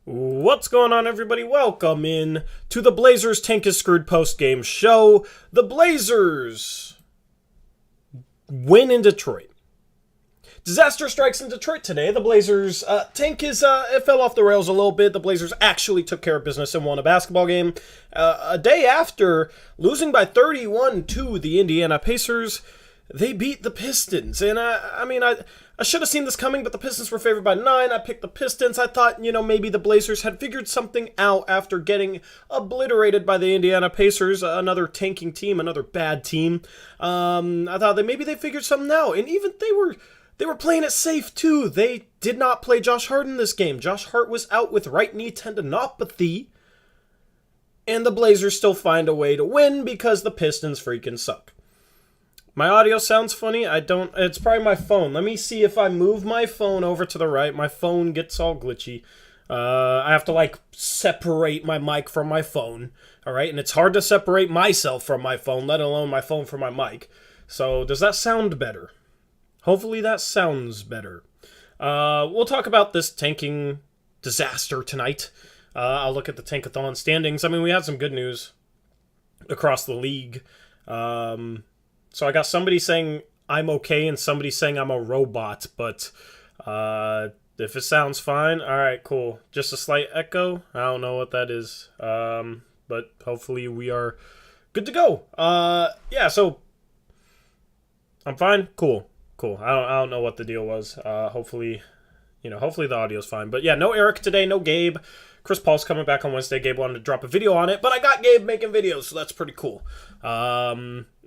What's going on, everybody? Welcome in to the Blazers Tank is Screwed post-game show. The Blazers win in Detroit. Disaster strikes in Detroit today. The Blazers tank it fell off the rails a little bit. The Blazers actually took care of business and won a basketball game. A day after losing by 31 to the Indiana Pacers, they beat the Pistons. And I should have seen this coming, but the Pistons were favored by 9. I picked the Pistons. I thought, maybe the Blazers had figured something out after getting obliterated by the Indiana Pacers, another tanking team, another bad team. I thought that maybe they figured something out, and even they were playing it safe too. They did not play Josh Hart in this game. Josh Hart was out with right knee tendinopathy, and the Blazers still find a way to win because the Pistons freaking suck. My audio sounds funny. It's probably my phone. Let me see if I move my phone over to the right. My phone gets all glitchy. I have to separate my mic from my phone. All right. And it's hard to separate myself from my phone, let alone my phone from my mic. So does that sound better? Hopefully that sounds better. We'll talk about this tanking disaster tonight. I'll look at the Tankathon standings. We had some good news across the league. So I got somebody saying I'm okay and somebody saying I'm a robot, but if it sounds fine, all right, cool. Just a slight echo. I don't know what that is, but hopefully we are good to go. Yeah, so I'm fine. Cool. I don't know what the deal was. Hopefully the audio's fine. But yeah, no Eric today, no Gabe. Chris Paul's coming back on Wednesday. Gabe wanted to drop a video on it, but I got Gabe making videos, so that's pretty cool.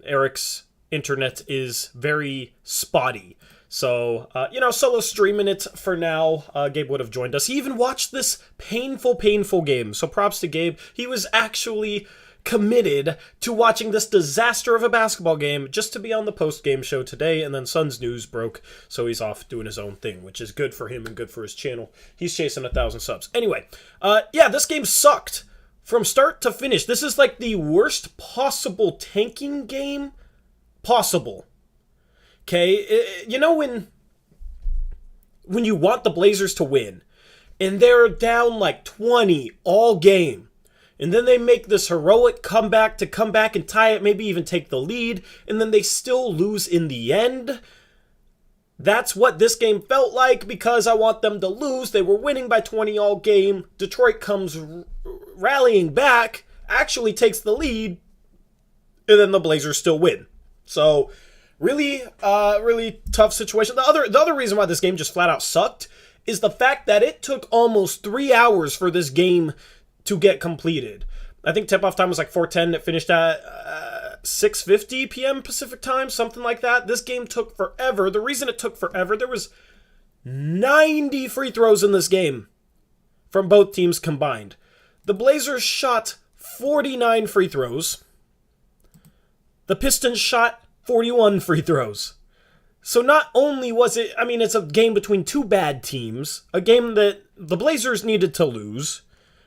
Eric's internet is very spotty. So, solo streaming it for now. Gabe would have joined us. He even watched this painful game. So props to Gabe. He was actually committed to watching this disaster of a basketball game just to be on the post-game show today, and then Suns news broke, so he's off doing his own thing, which is good for him and good for his channel. He's chasing 1,000 subs. Anyway, this game sucked from start to finish. This is the worst possible tanking game possible. Okay? When you want the Blazers to win, and they're down 20 all game, and then they make this heroic comeback to come back and tie it, maybe even take the lead, and then they still lose in the end. That's what this game felt like because I want them to lose. They were winning by 20 all game. Detroit comes rallying back, actually takes the lead, and then the Blazers still win. So, really tough situation. The other reason why this game just flat out sucked is the fact that it took almost 3 hours for this game to get completed. I think tip-off time was 4:10. It finished at 6:50 p.m. Pacific time, something like that. This game took forever. The reason it took forever, there was 90 free throws in this game from both teams combined. The Blazers shot 49 free throws. The Pistons shot 41 free throws. So not only was it, it's a game between two bad teams, a game that the Blazers needed to lose,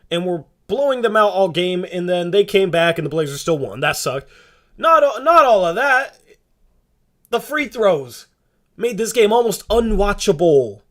and were blowing them out all game, and then they came back and the Blazers still won. That sucked. Not all of that. The free throws made this game almost unwatchable.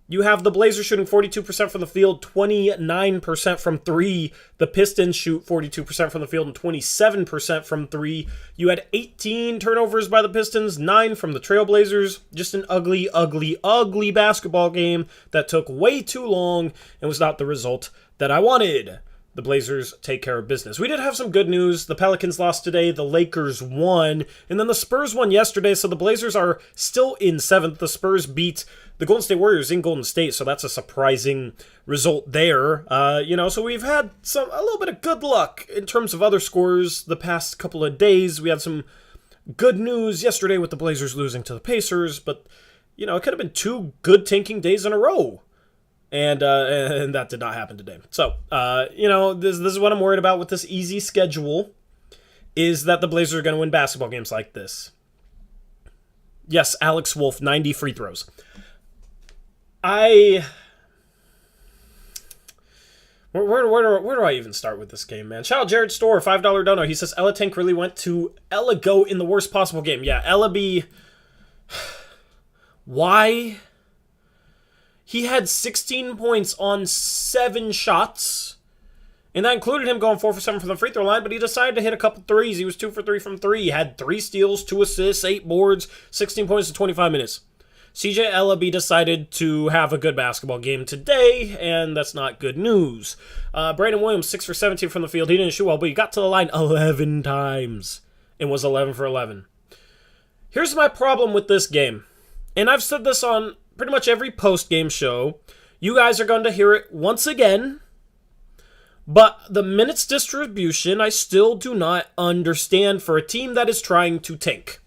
You have the Blazers shooting 42% from the field, 29% from 3. The Pistons shoot 42% from the field and 27% from 3. You had 18 turnovers by the Pistons, 9 from the Trailblazers. Just an ugly basketball game that took way too long and was not the result that I wanted. The Blazers take care of business. We did have some good news. The Pelicans lost today. The Lakers won. And then the Spurs won yesterday. So the Blazers are still in 7th. The Spurs beat the Golden State Warriors in Golden State. So that's a surprising result there. So we've had a little bit of good luck in terms of other scores the past couple of days. We had some good news yesterday with the Blazers losing to the Pacers. But, it could have been 2 good tanking days in a row. And that did not happen today. So, this is what I'm worried about with this easy schedule, is that the Blazers are going to win basketball games like this. Yes, Alex Wolf, 90 free throws. Where do I even start with this game, man? Shout out Jared Store, $5 dono. He says, Ella Tank really went to Ella Go in the worst possible game. Yeah, Ella B. Why? he had 16 points on 7 shots. And that included him going 4 for 7 from the free throw line, but he decided to hit a couple threes. He was 2 for 3 from 3. He had 3 steals, 2 assists, 8 boards, 16 points in 25 minutes. CJ Ellaby decided to have a good basketball game today, and that's not good news. Brandon Williams, 6 for 17 from the field. He didn't shoot well, but he got to the line 11 times and was 11 for 11. Here's my problem with this game, and I've said this on pretty much every post-game show. You guys are going to hear it once again, but the minutes distribution I still do not understand for a team that is trying to tank.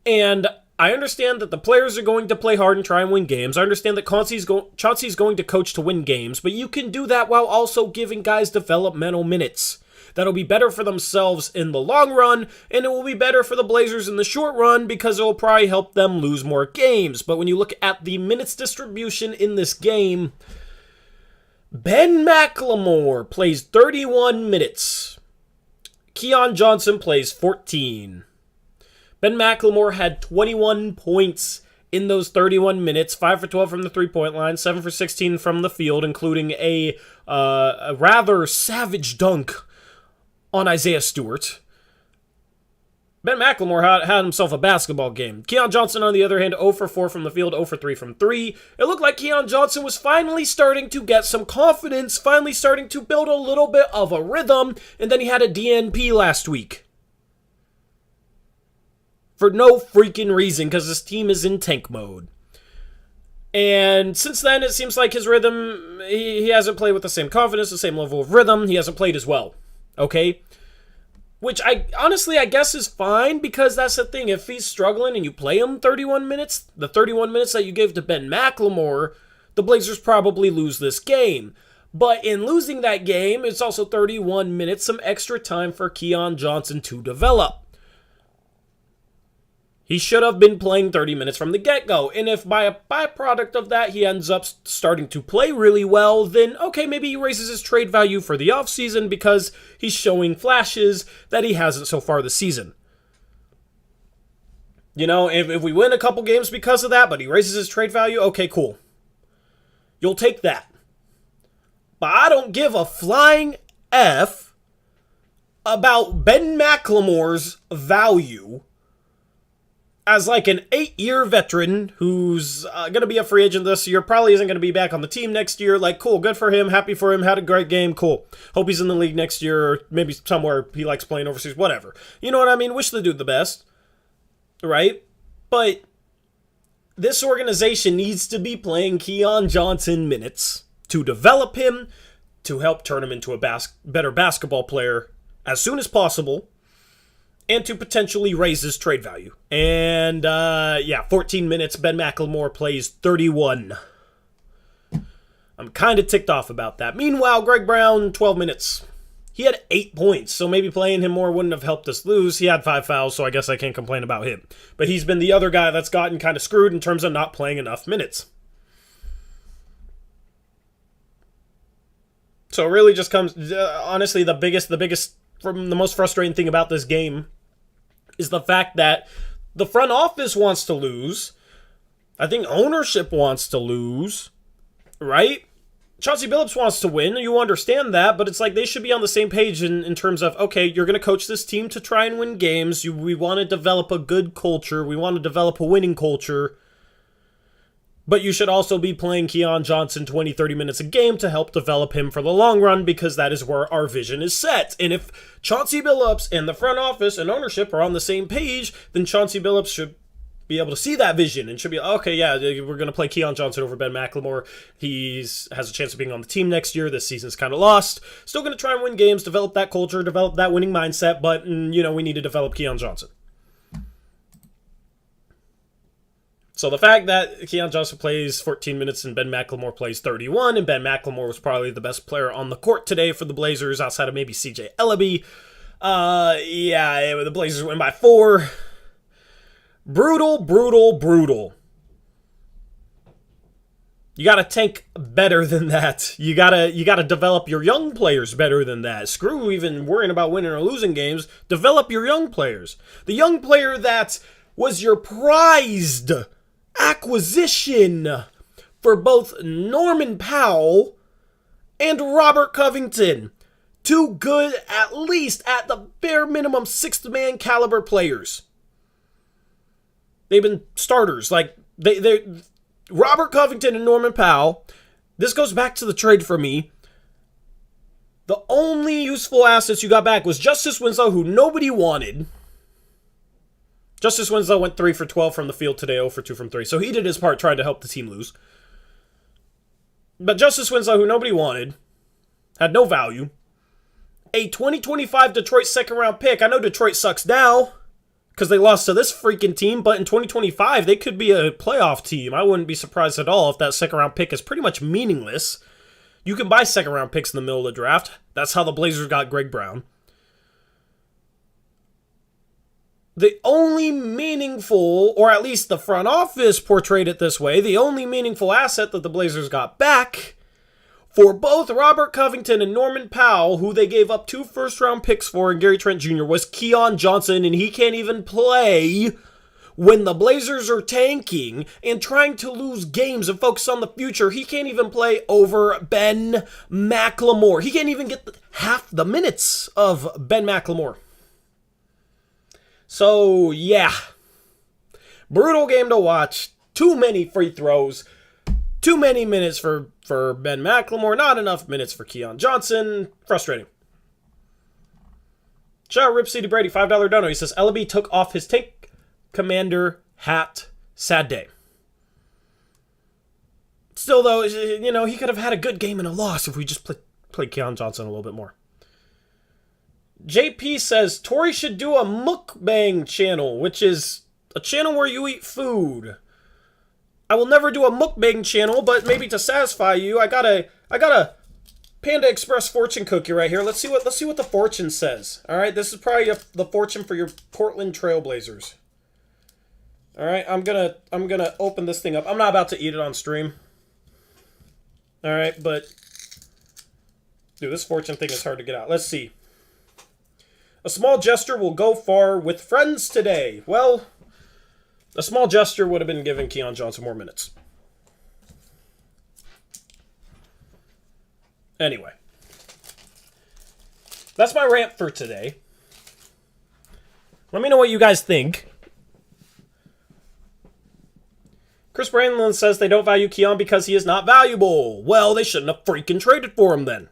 And I understand that the players are going to play hard and try and win games. I understand that Chauncey's going to coach to win games, but you can do that while also giving guys developmental minutes. That'll be better for themselves in the long run, and it will be better for the Blazers in the short run because it will probably help them lose more games. But when you look at the minutes distribution in this game, Ben McLemore plays 31 minutes. Keon Johnson plays 14. Ben McLemore had 21 points in those 31 minutes, 5 for 12 from the three-point line, 7 for 16 from the field, including a rather savage dunk on Isaiah Stewart. Ben McLemore had himself a basketball game. Keon Johnson, on the other hand, 0 for 4 from the field, 0 for 3 from 3. It looked like Keon Johnson was finally starting to get some confidence, finally starting to build a little bit of a rhythm, and then he had a DNP last week. For no freaking reason, because this team is in tank mode. And since then, it seems like his rhythm, he hasn't played with the same confidence, the same level of rhythm. He hasn't played as well. Okay? Which, honestly, I guess is fine, because that's the thing. If he's struggling and you play him 31 minutes, the 31 minutes that you gave to Ben McLemore, the Blazers probably lose this game. But in losing that game, it's also 31 minutes, some extra time for Keon Johnson to develop. He should have been playing 30 minutes from the get-go, and if by a byproduct of that he ends up starting to play really well, then okay, maybe he raises his trade value for the offseason because he's showing flashes that he hasn't so far this season. You know, if we win a couple games because of that, but he raises his trade value, okay, cool. You'll take that. But I don't give a flying F about Ben McLemore's value as like an 8-year veteran who's going to be a free agent this year, probably isn't going to be back on the team next year. Like, cool, good for him, happy for him, had a great game, cool. Hope he's in the league next year, or maybe somewhere he likes playing overseas, whatever. You know what I mean? Wish the dude the best, right? But this organization needs to be playing Keon Johnson minutes to develop him, to help turn him into a better basketball player as soon as possible, and to potentially raise his trade value. And, 14 minutes, Ben McLemore plays 31. I'm kind of ticked off about that. Meanwhile, Greg Brown, 12 minutes. He had 8 points, so maybe playing him more wouldn't have helped us lose. He had 5 fouls, so I guess I can't complain about him. But he's been the other guy that's gotten kind of screwed in terms of not playing enough minutes. So it really just comes, honestly, the biggest, from the most frustrating thing about this game is the fact that the front office wants to lose. I think ownership wants to lose, right? Chauncey Billups wants to win. You understand that, but it's like they should be on the same page in terms of, okay, you're going to coach this team to try and win games. We want to develop a good culture. We want to develop a winning culture. But you should also be playing Keon Johnson 20, 30 minutes a game to help develop him for the long run, because that is where our vision is set. And if Chauncey Billups and the front office and ownership are on the same page, then Chauncey Billups should be able to see that vision and should be, okay, yeah, we're going to play Keon Johnson over Ben McLemore. He has a chance of being on the team next year. This season's kind of lost. Still going to try and win games, develop that culture, develop that winning mindset, but, we need to develop Keon Johnson. So the fact that Keon Johnson plays 14 minutes and Ben McLemore plays 31, and Ben McLemore was probably the best player on the court today for the Blazers outside of maybe CJ Ellaby. The Blazers win by 4. Brutal. You gotta tank better than that. You gotta develop your young players better than that. Screw even worrying about winning or losing games. Develop your young players. The young player that was your prized acquisition for both Norman Powell and Robert Covington. Two good, at least at the bare minimum, sixth-man caliber players. They've been starters. Like, they Robert Covington and Norman Powell. This goes back to the trade for me. The only useful assets you got back was Justice Winslow, who nobody wanted. Justice Winslow went 3 for 12 from the field today, 0 for 2 from 3. So he did his part trying to help the team lose. But Justice Winslow, who nobody wanted, had no value. A 2025 Detroit second-round pick. I know Detroit sucks now because they lost to this freaking team, but in 2025, they could be a playoff team. I wouldn't be surprised at all if that second-round pick is pretty much meaningless. You can buy second-round picks in the middle of the draft. That's how the Blazers got Greg Brown. The only meaningful, or at least the front office portrayed it this way, the only meaningful asset that the Blazers got back for both Robert Covington and Norman Powell, who they gave up 2 first-round picks for, and Gary Trent Jr., was Keon Johnson, and he can't even play when the Blazers are tanking and trying to lose games and focus on the future. He can't even play over Ben McLemore. He can't even get half the minutes of Ben McLemore. So, yeah. Brutal game to watch. Too many free throws. Too many minutes for Ben McLemore. Not enough minutes for Keon Johnson. Frustrating. Shout out Rip City Brady, $5 dono. He says, Ellaby took off his tank commander hat. Sad day. Still, though, you know, he could have had a good game and a loss if we just played Keon Johnson a little bit more. JP says, Tori should do a mukbang channel, which is a channel where you eat food. I will never do a mukbang channel, but maybe to satisfy you, I got a Panda Express fortune cookie right here. Let's see what the fortune says. All right, this is probably the fortune for your Portland Trailblazers. All right, I'm gonna open this thing up. I'm not about to eat it on stream. All right, but dude, this fortune thing is hard to get out. Let's see. A small gesture will go far with friends today. Well, a small gesture would have been giving Keon Johnson more minutes. Anyway. That's my rant for today. Let me know what you guys think. Chris Brandlin says they don't value Keon because he is not valuable. Well, they shouldn't have freaking traded for him then.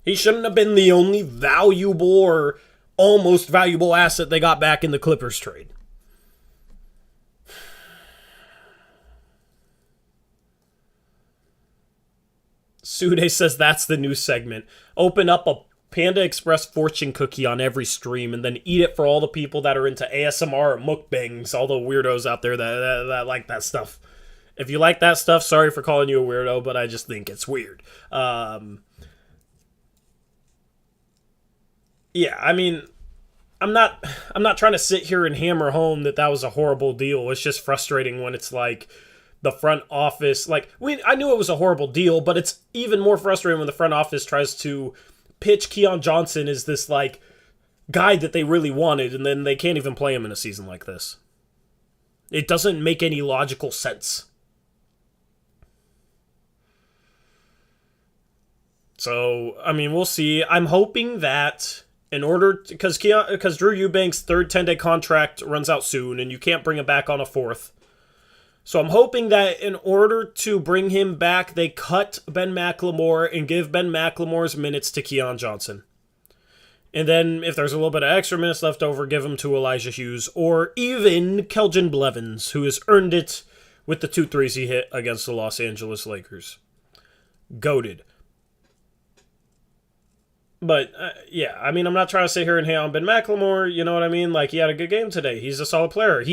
He shouldn't have been the only valuable or almost valuable asset they got back in the Clippers trade. Sude says that's the new segment. Open up a Panda Express fortune cookie on every stream and then eat it for all the people that are into ASMR or mukbangs, all the weirdos out there that like that stuff. If you like that stuff, sorry for calling you a weirdo, but I just think it's weird. Yeah, I mean, I'm not trying to sit here and hammer home that was a horrible deal. It's just frustrating when it's like the front office, like I knew it was a horrible deal, but it's even more frustrating when the front office tries to pitch Keon Johnson as this like guy that they really wanted, and then they can't even play him in a season like this. It doesn't make any logical sense. So, I mean, we'll see. I'm hoping that in order, because Drew Eubanks' third 10-day contract runs out soon, and you can't bring him back on a fourth. So I'm hoping that in order to bring him back, they cut Ben McLemore and give Ben McLemore's minutes to Keon Johnson. And then if there's a little bit of extra minutes left over, give them to Elijah Hughes or even Keljin Blevins, who has earned it with the 2 threes he hit against the Los Angeles Lakers. Goated. But, yeah, I mean, I'm not trying to sit here and hate on Ben McLemore, you know what I mean? Like, he had a good game today. He's a solid player.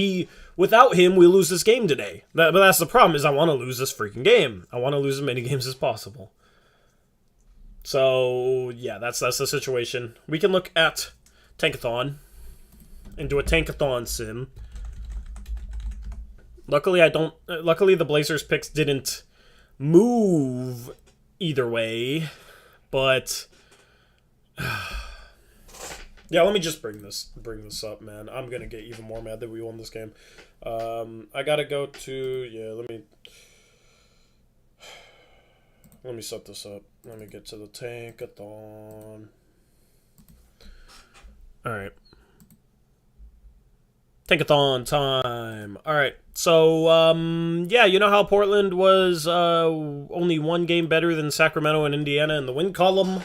Without him, we lose this game today. But that's the problem, is I want to lose this freaking game. I want to lose as many games as possible. So, yeah, that's the situation. We can look at Tankathon and do a Tankathon sim. Luckily, the Blazers picks didn't move either way, but yeah, let me just bring this up, man. I'm gonna get even more mad that we won this game. I gotta go to, yeah, let me Let me set this up. Let me get to the tankathon. All right. Tankathon time. All right. So, yeah, you know how Portland was only one game better than Sacramento and Indiana in the win column?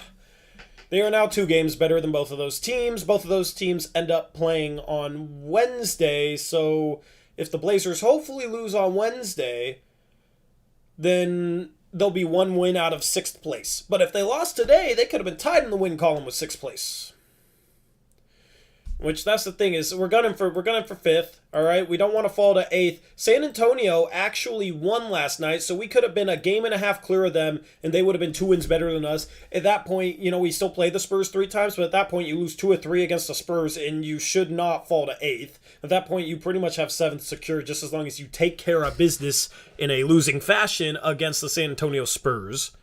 They are now 2 games better than both of those teams. Both of those teams end up playing on Wednesday. So, if the Blazers hopefully lose on Wednesday, then they'll be 1 win out of 6th place. But if they lost today, they could have been tied in the win column with 6th place. Which, that's the thing, is we're gunning for 5th, all right? We don't want to fall to 8th. San Antonio actually won last night, so we could have been a game and a half clear of them, and they would have been 2 wins better than us. At that point, you know, we still play the Spurs 3 times, but at that point, you lose 2 or 3 against the Spurs, and you should not fall to 8th. At that point, you pretty much have 7th secured, just as long as you take care of business in a losing fashion against the San Antonio Spurs.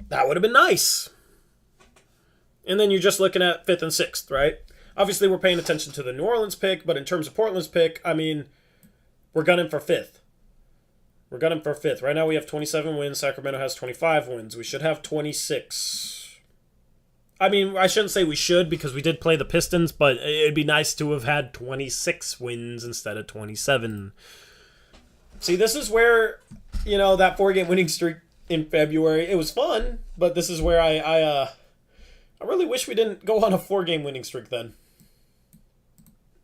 That would have been nice. And then you're just looking at 5th and 6th, right? Obviously, we're paying attention to the New Orleans pick, but in terms of Portland's pick, I mean, we're gunning for 5th. We're gunning for 5th. Right now, we have 27 wins. Sacramento has 25 wins. We should have 26. I mean, I shouldn't say we should, because we did play the Pistons, but it'd be nice to have had 26 wins instead of 27. See, this is where, you know, that 4-game winning streak in February, it was fun, but this is where I really wish we didn't go on a 4-game winning streak then.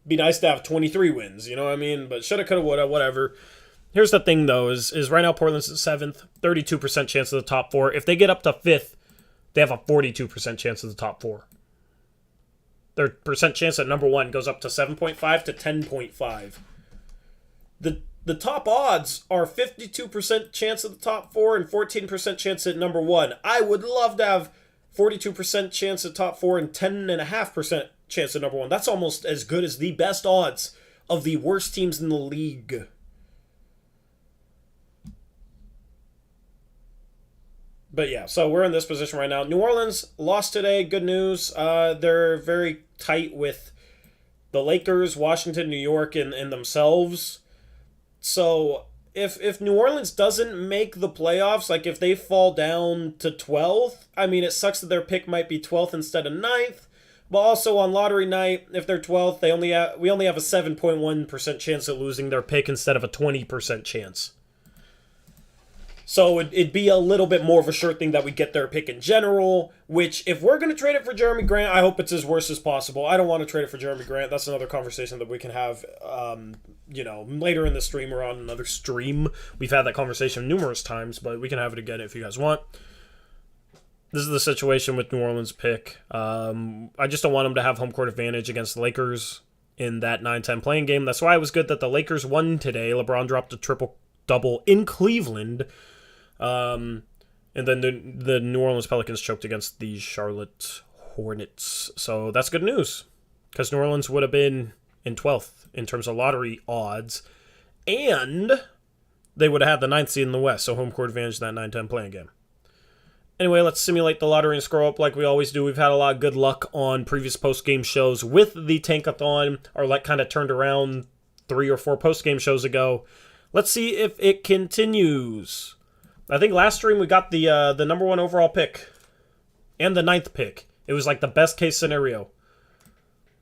Be nice to have 23 wins, you know what I mean? But shoulda, coulda, woulda, whatever. Here's the thing, though, is right now Portland's at 7th, 32% chance of the top 4. If they get up to 5th, they have a 42% chance of the top 4. Their percent chance at number 1 goes up to 7.5 to 10.5. The top odds are 52% chance of the top 4 and 14% chance at number 1. I would love to have 42% chance at top 4 and 10.5% chance at number 1. That's almost as good as the best odds of the worst teams in the league. But yeah, so we're in this position right now. New Orleans lost today. Good news. They're very tight with the Lakers, Washington, New York, and themselves. So if New Orleans doesn't make the playoffs, like if they fall down to 12th, I mean, it sucks that their pick might be 12th instead of 9th. But also on lottery night, if they're 12th, we only have a 7.1% chance of losing their pick instead of a 20% chance. So it'd be a little bit more of a sure thing that we get their pick in general, which if we're going to trade it for Jeremy Grant, I hope it's as worse as possible. I don't want to trade it for Jeremy Grant. That's another conversation that we can have, later in the stream or on another stream. We've had that conversation numerous times, but we can have it again if you guys want. This is the situation with New Orleans' pick. I just don't want them to have home court advantage against the Lakers in that 9-10 playing game. That's why it was good that the Lakers won today. LeBron dropped a triple-double in Cleveland. And then the New Orleans Pelicans choked against the Charlotte Hornets. So that's good news, because New Orleans would have been in 12th in terms of lottery odds, and they would have had the 9th seed in the West, so home court advantage in that 9-10 playing game. Anyway, let's simulate the lottery and scroll up like we always do. We've had a lot of good luck on previous post-game shows with the Tankathon. Our luck kind of turned around 3 or 4 post-game shows ago. Let's see if it continues. I think last stream we got the number 1 overall pick and the 9th pick. It was like the best case scenario.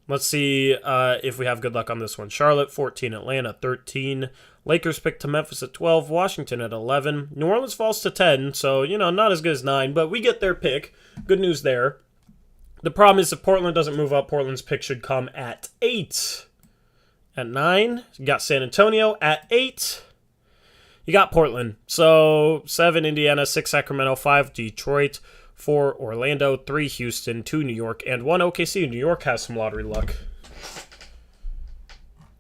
Let's see if we have good luck on this one. Charlotte 14, Atlanta 13, Lakers pick to Memphis at 12, Washington at 11, New Orleans falls to 10, so not as good as 9, but we get their pick. Good news there. The problem is if Portland doesn't move up, Portland's pick should come at 8. At 9, you got San Antonio. At 8, you got Portland. So 7 Indiana, 6 Sacramento, 5 Detroit, 4 Orlando, 3 Houston, 2 New York, and 1 OKC. New York has some lottery luck.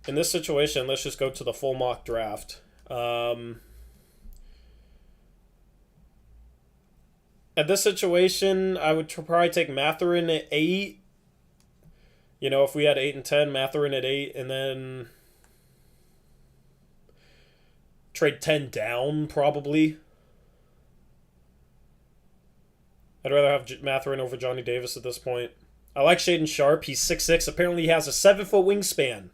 In this situation, let's just go to the full mock draft. At this situation, I would probably take Mathurin at 8. If we had 8 and 10, Mathurin at 8, and then trade 10 down, probably. I'd rather have Mathurin over Johnny Davis at this point. I like Shaedon Sharpe. He's 6'6". Apparently he has a 7-foot wingspan.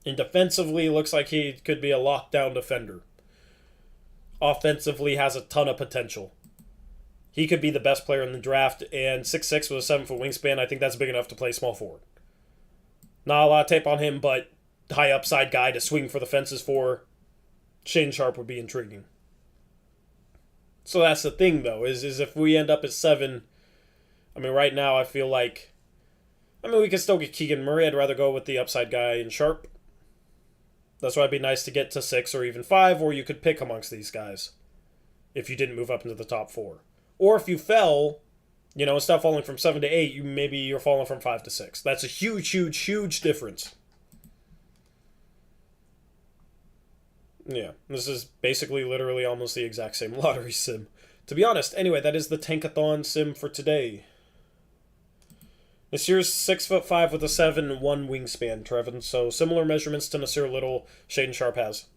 And defensively, looks like he could be a lockdown defender. offensively has a ton of potential. He could be the best player in the draft, and 6'6" with a 7-foot wingspan, I think that's big enough to play small forward. Not a lot of tape on him, but high upside guy to swing for the fences for. Shaedon Sharpe would be intriguing. So that's the thing, though, is if we end up at 7, I mean, right now I feel like, we could still get Keegan Murray. I'd rather go with the upside guy in Sharpe. That's why it'd be nice to get to 6 or even 5, or you could pick amongst these guys if you didn't move up into the top 4. Or if you fell, instead of falling from 7 to 8, you're falling from 5 to 6. That's a huge, huge, huge difference. Yeah, this is basically literally almost the exact same lottery sim. To be honest, anyway, that is the Tankathon sim for today. Nasir's 6'5" with a 7-1 wingspan, Trevin. So similar measurements to Nasir Little, Shaedon Sharpe has.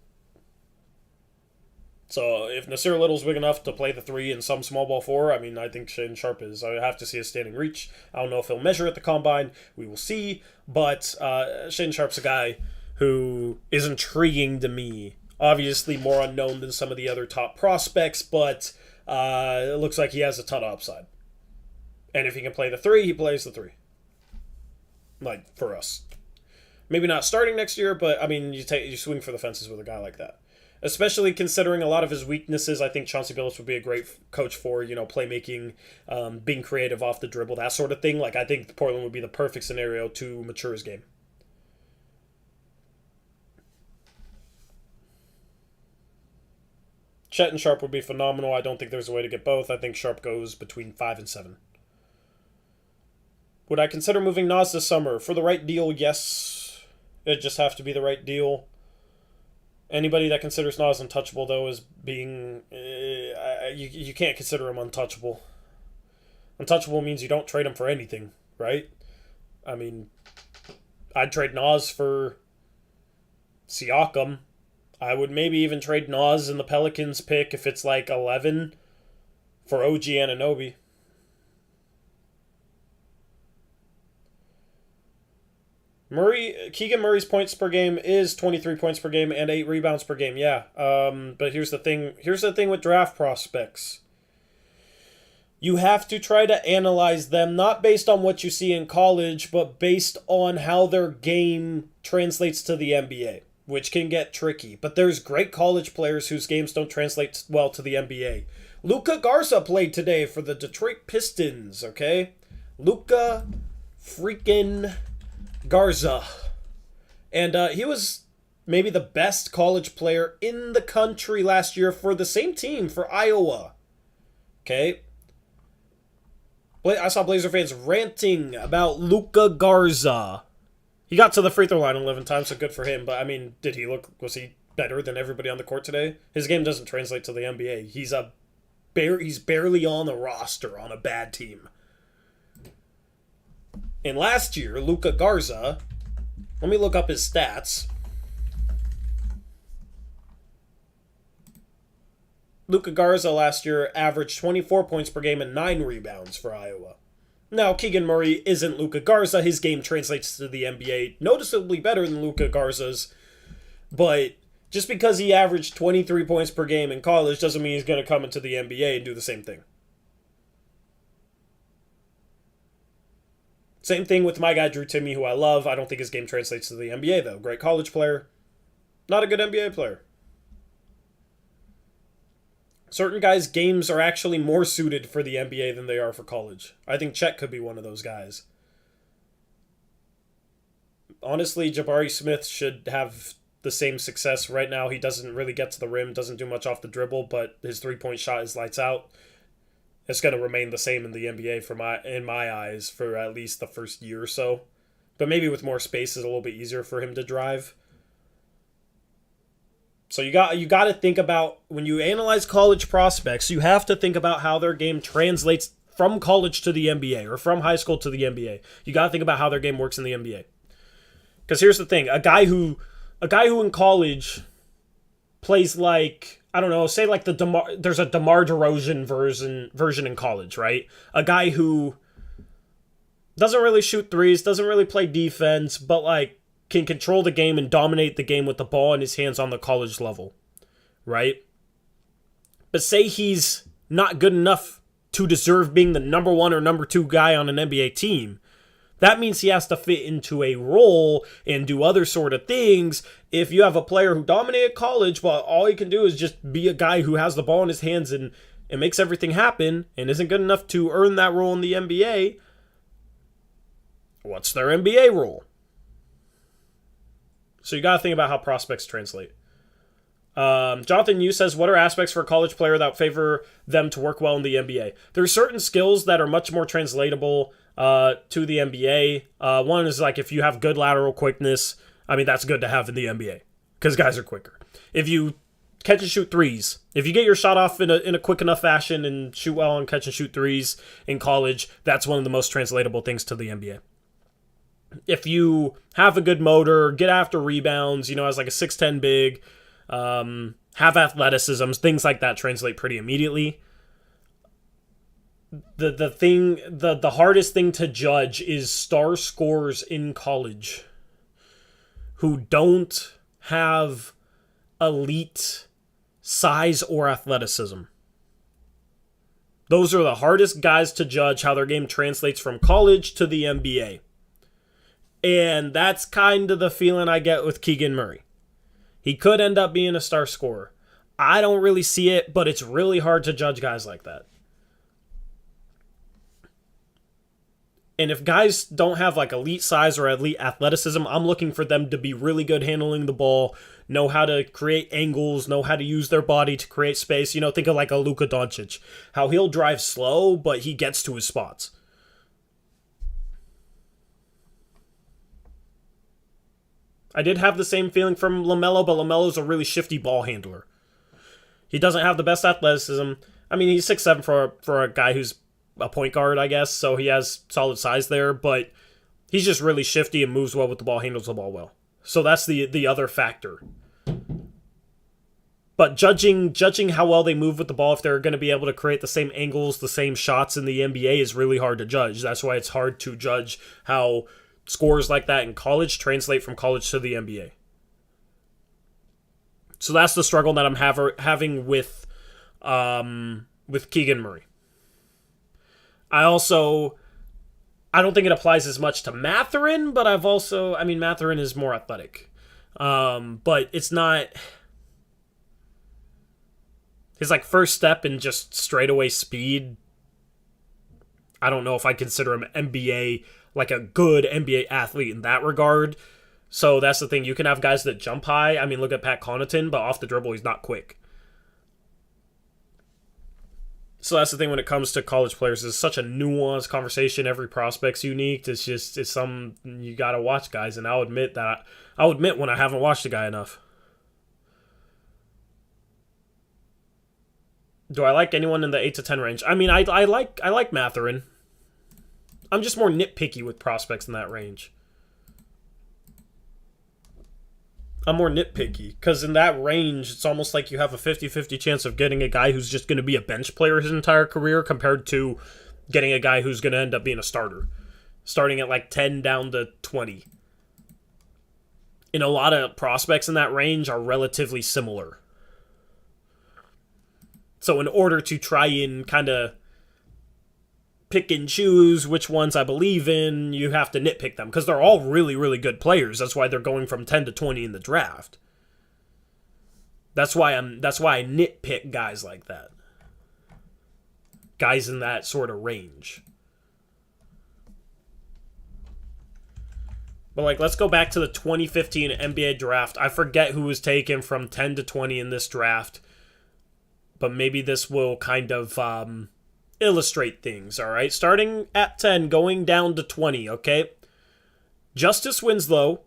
So if Nasir Little's big enough to play the 3 and some small ball 4, I think Shaedon Sharpe is. I have to see his standing reach. I don't know if he'll measure at the combine. We will see. But Shaedon Sharpe's a guy who is intriguing to me. Obviously more unknown than some of the other top prospects, but it looks like he has a ton of upside. And if he can play the 3, he plays the 3. Like, for us. Maybe not starting next year, but, you swing for the fences with a guy like that. Especially considering a lot of his weaknesses. I think Chauncey Billups would be a great coach for, playmaking, being creative off the dribble, that sort of thing. Like, I think Portland would be the perfect scenario to mature his game. Chet and Sharpe would be phenomenal. I don't think there's a way to get both. I think Sharpe goes between 5 and 7. Would I consider moving Nas this summer? For the right deal, yes. It'd just have to be the right deal. Anybody that considers Nas untouchable, though, is being... you can't consider him untouchable. Untouchable means you don't trade him for anything, right? I'd trade Nas for Siakam. I would maybe even trade Nas in the Pelicans pick if it's like 11 for OG Anunoby. Keegan Murray's points per game is 23 points per game and 8 rebounds per game. Yeah. But here's the thing. Here's the thing with draft prospects. You have to try to analyze them not based on what you see in college, but based on how their game translates to the NBA, which can get tricky. But there's great college players whose games don't translate well to the NBA. Luca Garza played today for the Detroit Pistons, okay? Luca freaking Garza. And he was maybe the best college player in the country last year for the same team, for Iowa. Okay? I saw Blazer fans ranting about Luca Garza. He got to the free throw line 11 times, so good for him. But, was he better than everybody on the court today? His game doesn't translate to the NBA. He's barely on the roster on a bad team. And last year, Luca Garza, let me look up his stats. Luca Garza last year averaged 24 points per game and 9 rebounds for Iowa. Now, Keegan Murray isn't Luca Garza. His game translates to the NBA noticeably better than Luca Garza's. But just because he averaged 23 points per game in college doesn't mean he's going to come into the NBA and do the same thing. Same thing with my guy Drew Timme, who I love. I don't think his game translates to the NBA, though. Great college player. Not a good NBA player. Certain guys' games are actually more suited for the NBA than they are for college. I think Chet could be one of those guys. Honestly, Jabari Smith should have the same success. Right now, he doesn't really get to the rim, doesn't do much off the dribble, but his three-point shot is lights out. It's going to remain the same in the NBA in my eyes for at least the first year or so. But maybe with more space, it's a little bit easier for him to drive. So you got to think about, when you analyze college prospects, you have to think about how their game translates from college to the NBA or from high school to the NBA. You got to think about how their game works in the NBA. Because here's the thing, a guy who in college plays like, I don't know, say like there's a DeMar DeRozan version in college, right? A guy who doesn't really shoot threes, doesn't really play defense, but like can control the game and dominate the game with the ball in his hands on the college level, right? But say he's not good enough to deserve being the number 1 or number 2 guy on an NBA team. That means he has to fit into a role and do other sort of things. If you have a player who dominated college, but all he can do is just be a guy who has the ball in his hands and makes everything happen and isn't good enough to earn that role in the NBA, what's their NBA role? So you got to think about how prospects translate. Jonathan Yu says, what are aspects for a college player that favor them to work well in the NBA? There are certain skills that are much more translatable to the NBA. One is like if you have good lateral quickness, I mean, that's good to have in the NBA because guys are quicker. If you catch and shoot threes, if you get your shot off in a quick enough fashion and shoot well on catch and shoot threes in college, that's one of the most translatable things to the NBA. If you have a good motor, get after rebounds, as like a 6'10 big, have athleticism, things like that translate pretty immediately. The hardest thing to judge is star scorers in college who don't have elite size or athleticism. Those are the hardest guys to judge how their game translates from college to the NBA. And that's kind of the feeling I get with Keegan Murray. He could end up being a star scorer. I don't really see it, but it's really hard to judge guys like that. And if guys don't have like elite size or elite athleticism, I'm looking for them to be really good handling the ball, know how to create angles, know how to use their body to create space. Think of like a Luca Doncic, how he'll drive slow, but he gets to his spots. I did have the same feeling from LaMelo, but LaMelo's a really shifty ball handler. He doesn't have the best athleticism. I mean, he's 6'7" for a guy who's a point guard, I guess, so he has solid size there, but he's just really shifty and moves well with the ball, handles the ball well. So that's the other factor. But judging how well they move with the ball, if they're going to be able to create the same angles, the same shots in the NBA is really hard to judge. That's why it's hard to judge how scores like that in college translate from college to the NBA. So that's the struggle that I'm having with Keegan Murray. I don't think it applies as much to Mathurin, but Mathurin is more athletic. But it's not his like first step in just straightaway speed. I don't know if I consider him NBA, like a good NBA athlete in that regard. So that's the thing. You can have guys that jump high. I mean, look at Pat Connaughton, but off the dribble, he's not quick. So that's the thing when it comes to college players. It's such a nuanced conversation. Every prospect's unique. It's some you got to watch guys. And I'll admit when I haven't watched a guy enough. Do I like anyone in the 8 to 10 range? I mean, I like Mathurin. I'm just more nitpicky with prospects in that range. I'm more nitpicky because in that range, it's almost like you have a 50-50 chance of getting a guy who's just going to be a bench player his entire career compared to getting a guy who's going to end up being a starter. Starting at like 10 down to 20. And a lot of prospects in that range are relatively similar. So in order to try and kind of pick and choose which ones I believe in, you have to nitpick them because they're all really, really good players. That's why they're going from 10 to 20 in the draft. That's why I nitpick guys like that. Guys in that sort of range. But like, let's go back to the 2015 NBA draft. I forget who was taken from 10 to 20 in this draft, but maybe this will kind of illustrate things, all right? Starting at 10, going down to 20, okay? Justice Winslow,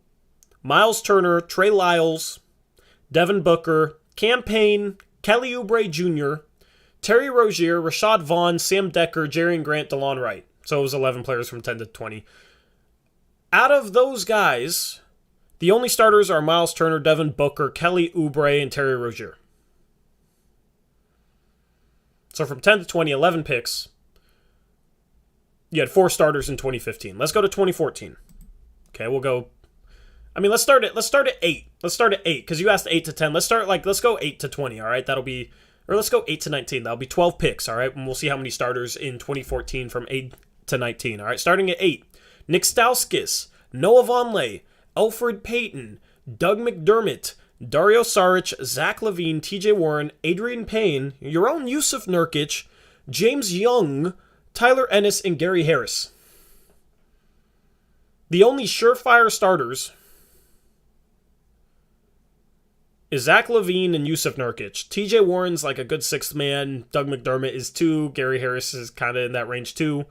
Miles Turner, Trey Lyles, Devin Booker, Cam Payne, Kelly Oubre Jr., Terry Rozier, Rashad Vaughn, Sam Decker, Jerian Grant, DeLon Wright. So it was 11 players from 10 to 20. Out of those guys, the only starters are Miles Turner, Devin Booker, Kelly Oubre, and Terry Rozier. So from 10 to 20, 11 picks. You had 4 starters in 2015. Let's go to 2014. Okay, we'll go. I mean, let's start at 8. Let's start at 8 because you asked 8 to 10. Let's go 8 to 20. All right, that'll be Or let's go 8 to 19. That'll be 12 picks, all right? And we'll see how many starters in 2014 from 8 to 19. All right, starting at 8. Nick Stauskas, Noah Vonleh, Elfrid Payton, Doug McDermott, Dario Saric, Zach LaVine, TJ Warren, Adrian Payne, your own Yusuf Nurkic, James Young, Tyler Ennis, and Gary Harris. The only surefire starters is Zach LaVine and Yusuf Nurkic. TJ Warren's like a good sixth man. Doug McDermott is 2. Gary Harris is kind of in that range too.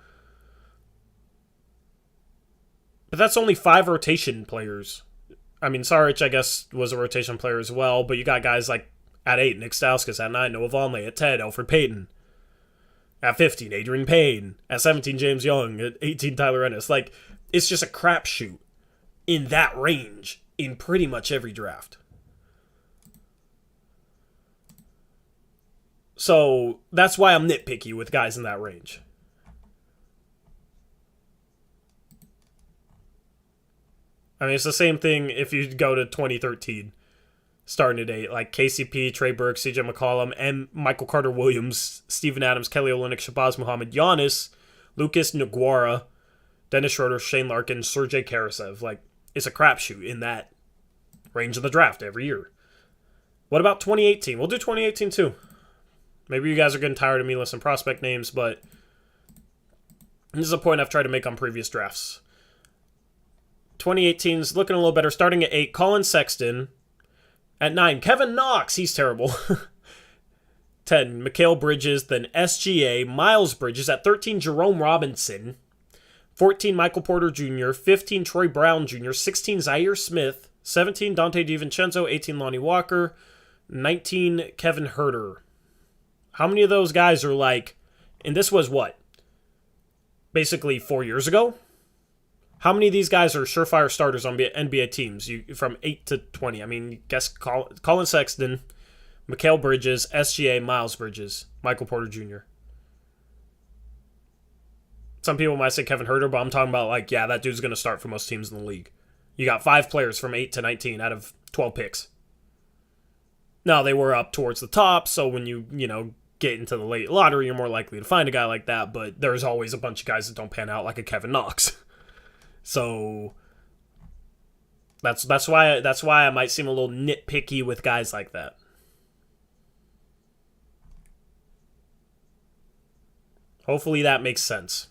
But that's only 5 rotation players. I mean, Saric, I guess, was a rotation player as well, but you got guys like at 8, Nick Stauskas, at 9, Noah Vonleh, at 10, Elfrid Payton, at 15, Adrian Payne, at 17, James Young, at 18, Tyler Ennis. Like, it's just a crapshoot in that range in pretty much every draft. So that's why I'm nitpicky with guys in that range. I mean, it's the same thing if you go to 2013, starting at 8, like KCP, Trey Burke, CJ McCollum, and Michael Carter-Williams, Steven Adams, Kelly Olynyk, Shabazz Muhammad, Giannis, Lucas Nguara, Dennis Schroeder, Shane Larkin, Sergei Karasev. Like, it's a crapshoot in that range of the draft every year. What about 2018? We'll do 2018 too. Maybe you guys are getting tired of me listing prospect names, but this is a point I've tried to make on previous drafts. 2018's looking a little better. Starting at 8, Colin Sexton. At 9, Kevin Knox. He's terrible. 10, Mikal Bridges. Then SGA, Miles Bridges. At 13, Jerome Robinson. 14, Michael Porter Jr. 15, Troy Brown Jr. 16, Zaire Smith. 17, Dante DiVincenzo. 18, Lonnie Walker. 19, Kevin Huerter. How many of those guys are like, and this was what? Basically 4 years ago? How many of these guys are surefire starters on NBA teams from 8 to 20? I mean, guess Colin Sexton, Mikal Bridges, SGA, Miles Bridges, Michael Porter Jr. Some people might say Kevin Huerter, but I'm talking about like, yeah, that dude's going to start for most teams in the league. You got 5 players from 8 to 19 out of 12 picks. Now, they were up towards the top, so when you get into the late lottery, you're more likely to find a guy like that, but there's always a bunch of guys that don't pan out, like a Kevin Knox. So that's why I might seem a little nitpicky with guys like that. Hopefully that makes sense.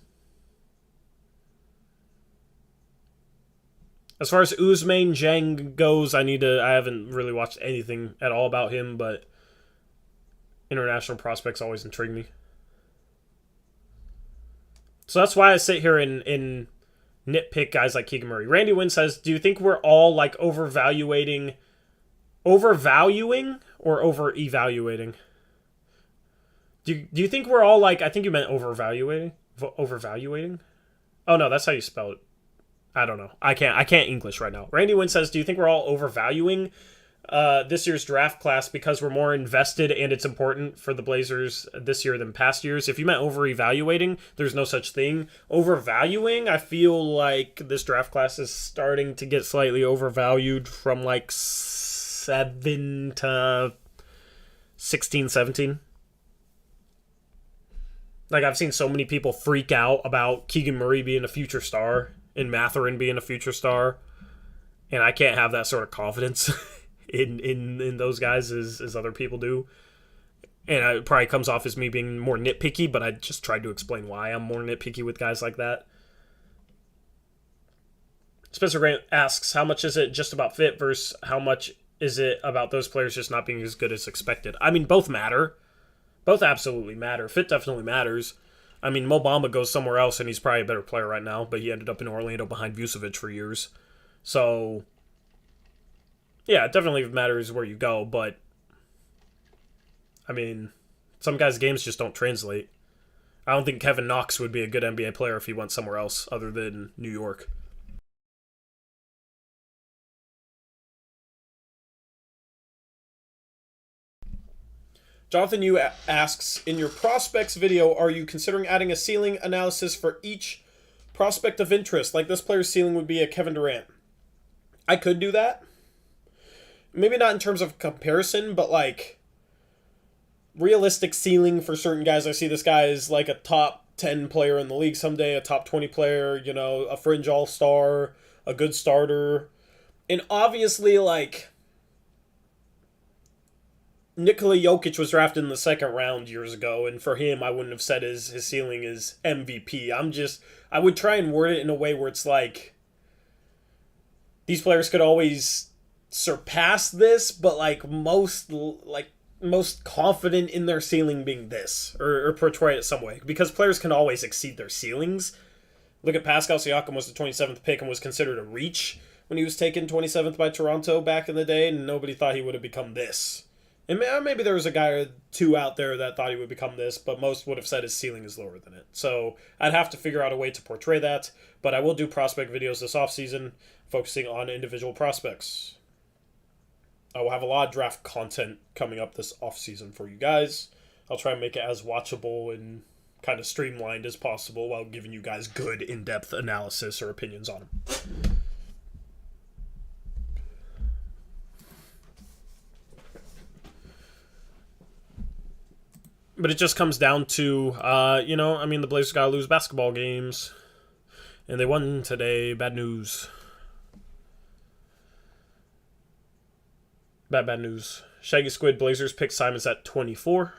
As far as Ousmane Dieng goes, I haven't really watched anything at all about him, but international prospects always intrigue me. So that's why I sit here and nitpick guys like Keegan Murray. Randy Wynn says, do you think we're all like overvaluing or over-evaluating? Do you think we're all like, I think you meant overvaluing? Oh no, that's how you spell it. I don't know. I can't English right now. Randy Wynn says, do you think we're all overvaluing this year's draft class because we're more invested and it's important for the Blazers this year than past years? If you meant over-evaluating, there's no such thing. Overvaluing, I feel like this draft class is starting to get slightly overvalued from like 7 to 16, 17. Like, I've seen so many people freak out about Keegan Murray being a future star and Mathurin being a future star, and I can't have that sort of confidence in those guys as other people do. And it probably comes off as me being more nitpicky, but I just tried to explain why I'm more nitpicky with guys like that. Spencer Grant asks, how much is it just about fit versus how much is it about those players just not being as good as expected? I mean, both matter. Both absolutely matter. Fit definitely matters. I mean, Mo Bamba goes somewhere else, and he's probably a better player right now, but he ended up in Orlando behind Vucevic for years. So, yeah, it definitely matters where you go, but, I mean, some guys' games just don't translate. I don't think Kevin Knox would be a good NBA player if he went somewhere else other than New York. Jonathan Yu asks, in your prospects video, are you considering adding a ceiling analysis for each prospect of interest? Like this player's ceiling would be a Kevin Durant. I could do that. Maybe not in terms of comparison, but like, realistic ceiling for certain guys. I see this guy as like a top 10 player in the league someday, a top 20 player, you know, a fringe all-star, a good starter. And obviously, like, Nikola Jokic was drafted in the second round years ago, and for him, I wouldn't have said his ceiling is MVP. I would try and word it in a way where it's like, these players could always surpass this, but like most confident in their ceiling being this, or portray it some way, because players can always exceed their ceilings. Look at Pascal Siakam, was the 27th pick and was considered a reach when he was taken 27th by Toronto back in the day, and nobody thought he would have become this. And maybe there was a guy or two out there that thought he would become this, but most would have said his ceiling is lower than it. So I'd have to figure out a way to portray that, but I will do prospect videos this offseason, focusing on individual prospects. I will have a lot of draft content coming up this offseason for you guys. I'll try and make it as watchable and kind of streamlined as possible while giving you guys good in-depth analysis or opinions on them. But it just comes down to, the Blazers got to lose basketball games. And they won today. Bad news. Bad news. Shaggy Squid, Blazers picked Simons at 24.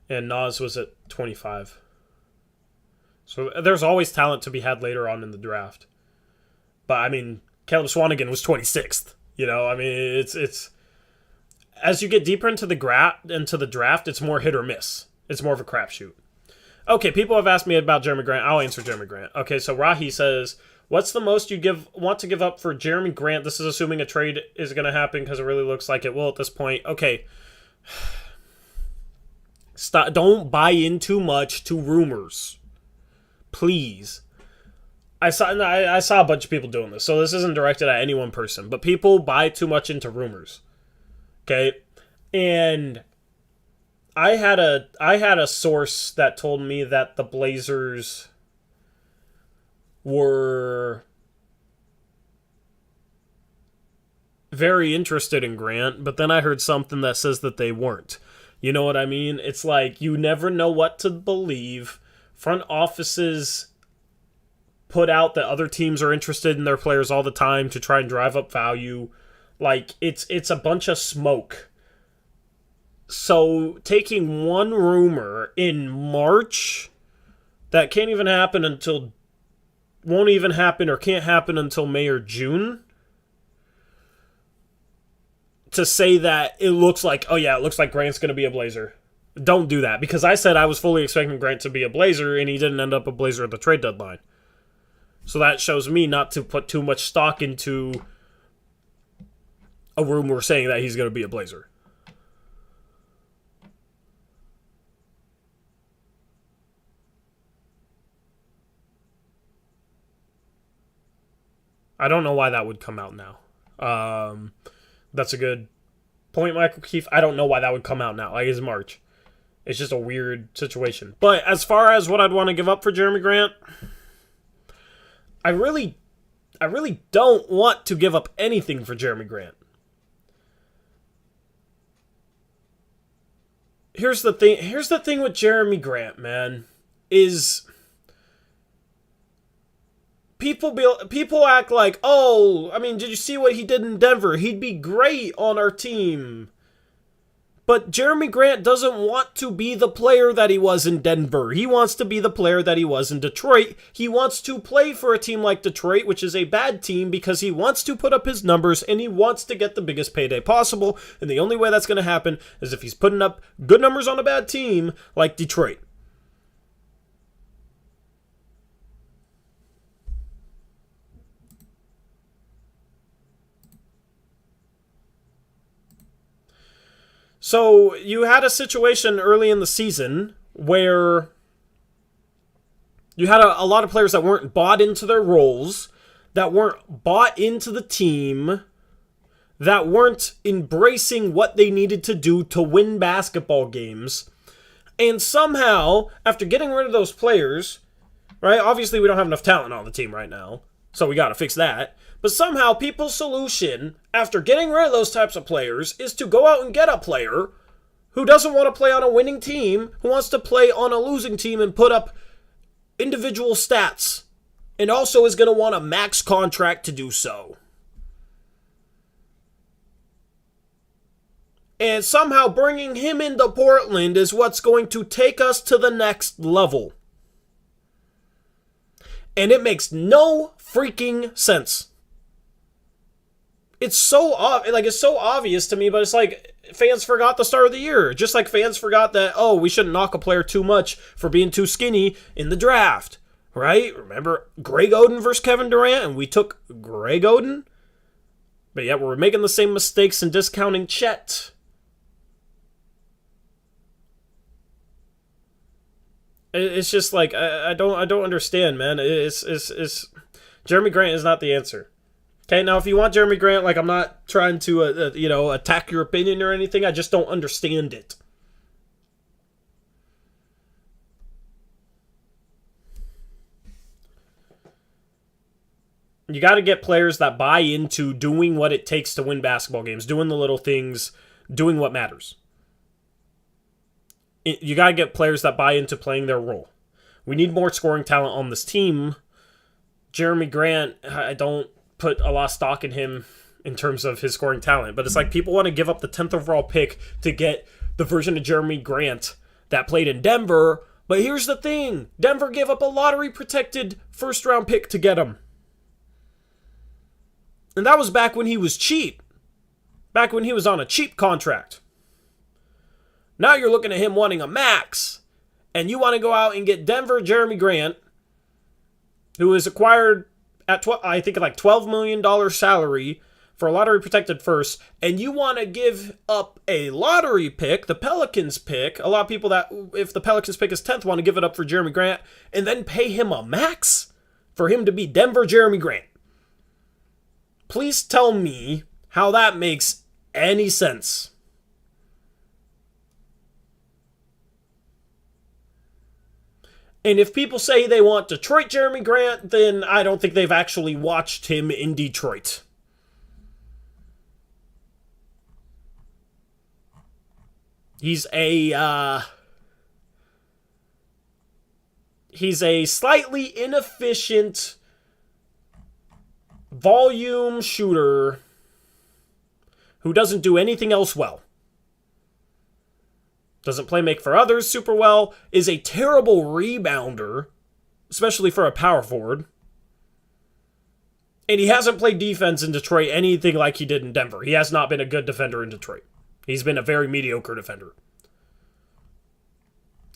And Nas was at 25. So there's always talent to be had later on in the draft. But, I mean, Caleb Swanigan was 26th. You know, I mean, it's as you get deeper into the draft, it's more hit or miss. It's more of a crapshoot. Okay, people have asked me about Jeremy Grant. I'll answer Jeremy Grant. Okay, so Rahi says, what's the most you want to give up for Jeremy Grant? This is assuming a trade is going to happen because it really looks like it will at this point. Okay. Stop. Don't buy in too much to rumors. Please. I saw a bunch of people doing this, so this isn't directed at any one person, but people buy too much into rumors. Okay, and I had a source that told me that the Blazers were very interested in Grant, but then I heard something that says that they weren't. You know what I mean? It's like you never know what to believe. Front offices put out that other teams are interested in their players all the time to try and drive up value. Like, it's a bunch of smoke. So, taking one rumor in March that won't even happen or can't happen until May or June, to say that it looks like Grant's going to be a Blazer. Don't do that, because I said I was fully expecting Grant to be a Blazer, and he didn't end up a Blazer at the trade deadline. So that shows me not to put too much stock into a rumor saying that he's going to be a Blazer. I don't know why that would come out now. That's a good point, Michael Keefe. I don't know why that would come out now. Like, it's March. It's just a weird situation. But as far as what I'd want to give up for Jeremy Grant, I really don't want to give up anything for Jeremy Grant. Here's the thing with Jeremy Grant, man, is people act like, oh, I mean, did you see what he did in Denver? He'd be great on our team. But Jeremy Grant doesn't want to be the player that he was in Denver. He wants to be the player that he was in Detroit. He wants to play for a team like Detroit, which is a bad team, because he wants to put up his numbers and he wants to get the biggest payday possible. And the only way that's going to happen is if he's putting up good numbers on a bad team like Detroit. So you had a situation early in the season where you had a lot of players that weren't bought into their roles, that weren't bought into the team, that weren't embracing what they needed to do to win basketball games. And somehow, after getting rid of those players, right, obviously we don't have enough talent on the team right now, so we got to fix that. But somehow people's solution, after getting rid of those types of players, is to go out and get a player who doesn't want to play on a winning team, who wants to play on a losing team and put up individual stats, and also is going to want a max contract to do so. And somehow bringing him into Portland is what's going to take us to the next level. And it makes no freaking sense. It's so obvious to me, but it's like fans forgot the start of the year. Just like fans forgot that, oh, we shouldn't knock a player too much for being too skinny in the draft. Right? Remember Greg Oden versus Kevin Durant, and we took Greg Oden? But yet we're making the same mistakes and discounting Chet. It's just like, I don't understand, man. It's Jeremy Grant is not the answer. Okay, now if you want Jeremy Grant, like, I'm not trying to, attack your opinion or anything. I just don't understand it. You got to get players that buy into doing what it takes to win basketball games, doing the little things, doing what matters. You got to get players that buy into playing their role. We need more scoring talent on this team. Jeremy Grant, I don't put a lot of stock in him in terms of his scoring talent, but it's like people want to give up the 10th overall pick to get the version of Jeremy Grant that played in Denver. But here's the thing. Denver gave up a lottery-protected first-round pick to get him. And that was back when he was cheap. Back when he was on a cheap contract. Now you're looking at him wanting a max. And you want to go out and get Denver Jeremy Grant, who is acquired at, I think, like $12 million salary for a lottery-protected first. And you want to give up a lottery pick, the Pelicans pick. A lot of people that, if the Pelicans pick is 10th, want to give it up for Jeremy Grant. And then pay him a max for him to be Denver Jeremy Grant. Please tell me how that makes any sense. And if people say they want Detroit Jeremy Grant, then I don't think they've actually watched him in Detroit. He's a slightly inefficient volume shooter who doesn't do anything else well. Doesn't play make for others super well, is a terrible rebounder, especially for a power forward. And he hasn't played defense in Detroit anything like he did in Denver. He has not been a good defender in Detroit. He's been a very mediocre defender.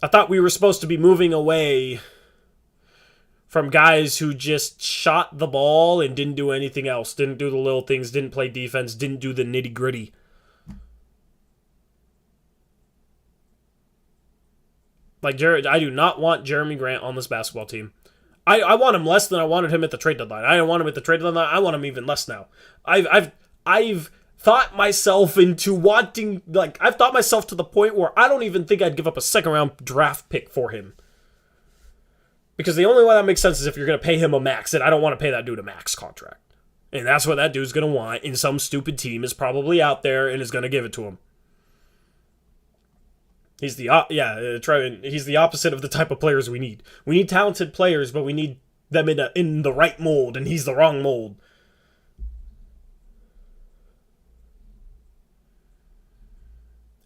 I thought we were supposed to be moving away from guys who just shot the ball and didn't do anything else. Didn't do the little things, didn't play defense, didn't do the nitty-gritty. Like, I do not want Jeremy Grant on this basketball team. I want him less than I wanted him at the trade deadline. I didn't want him at the trade deadline. I want him even less now. I've thought myself into wanting, like, I've thought myself to the point where I don't even think I'd give up a second-round draft pick for him. Because the only way that makes sense is if you're going to pay him a max, and I don't want to pay that dude a max contract. And that's what that dude's going to want, and some stupid team is probably out there and is going to give it to him. He's the opposite of the type of players we need. We need talented players, but we need them in the right mold, and he's the wrong mold.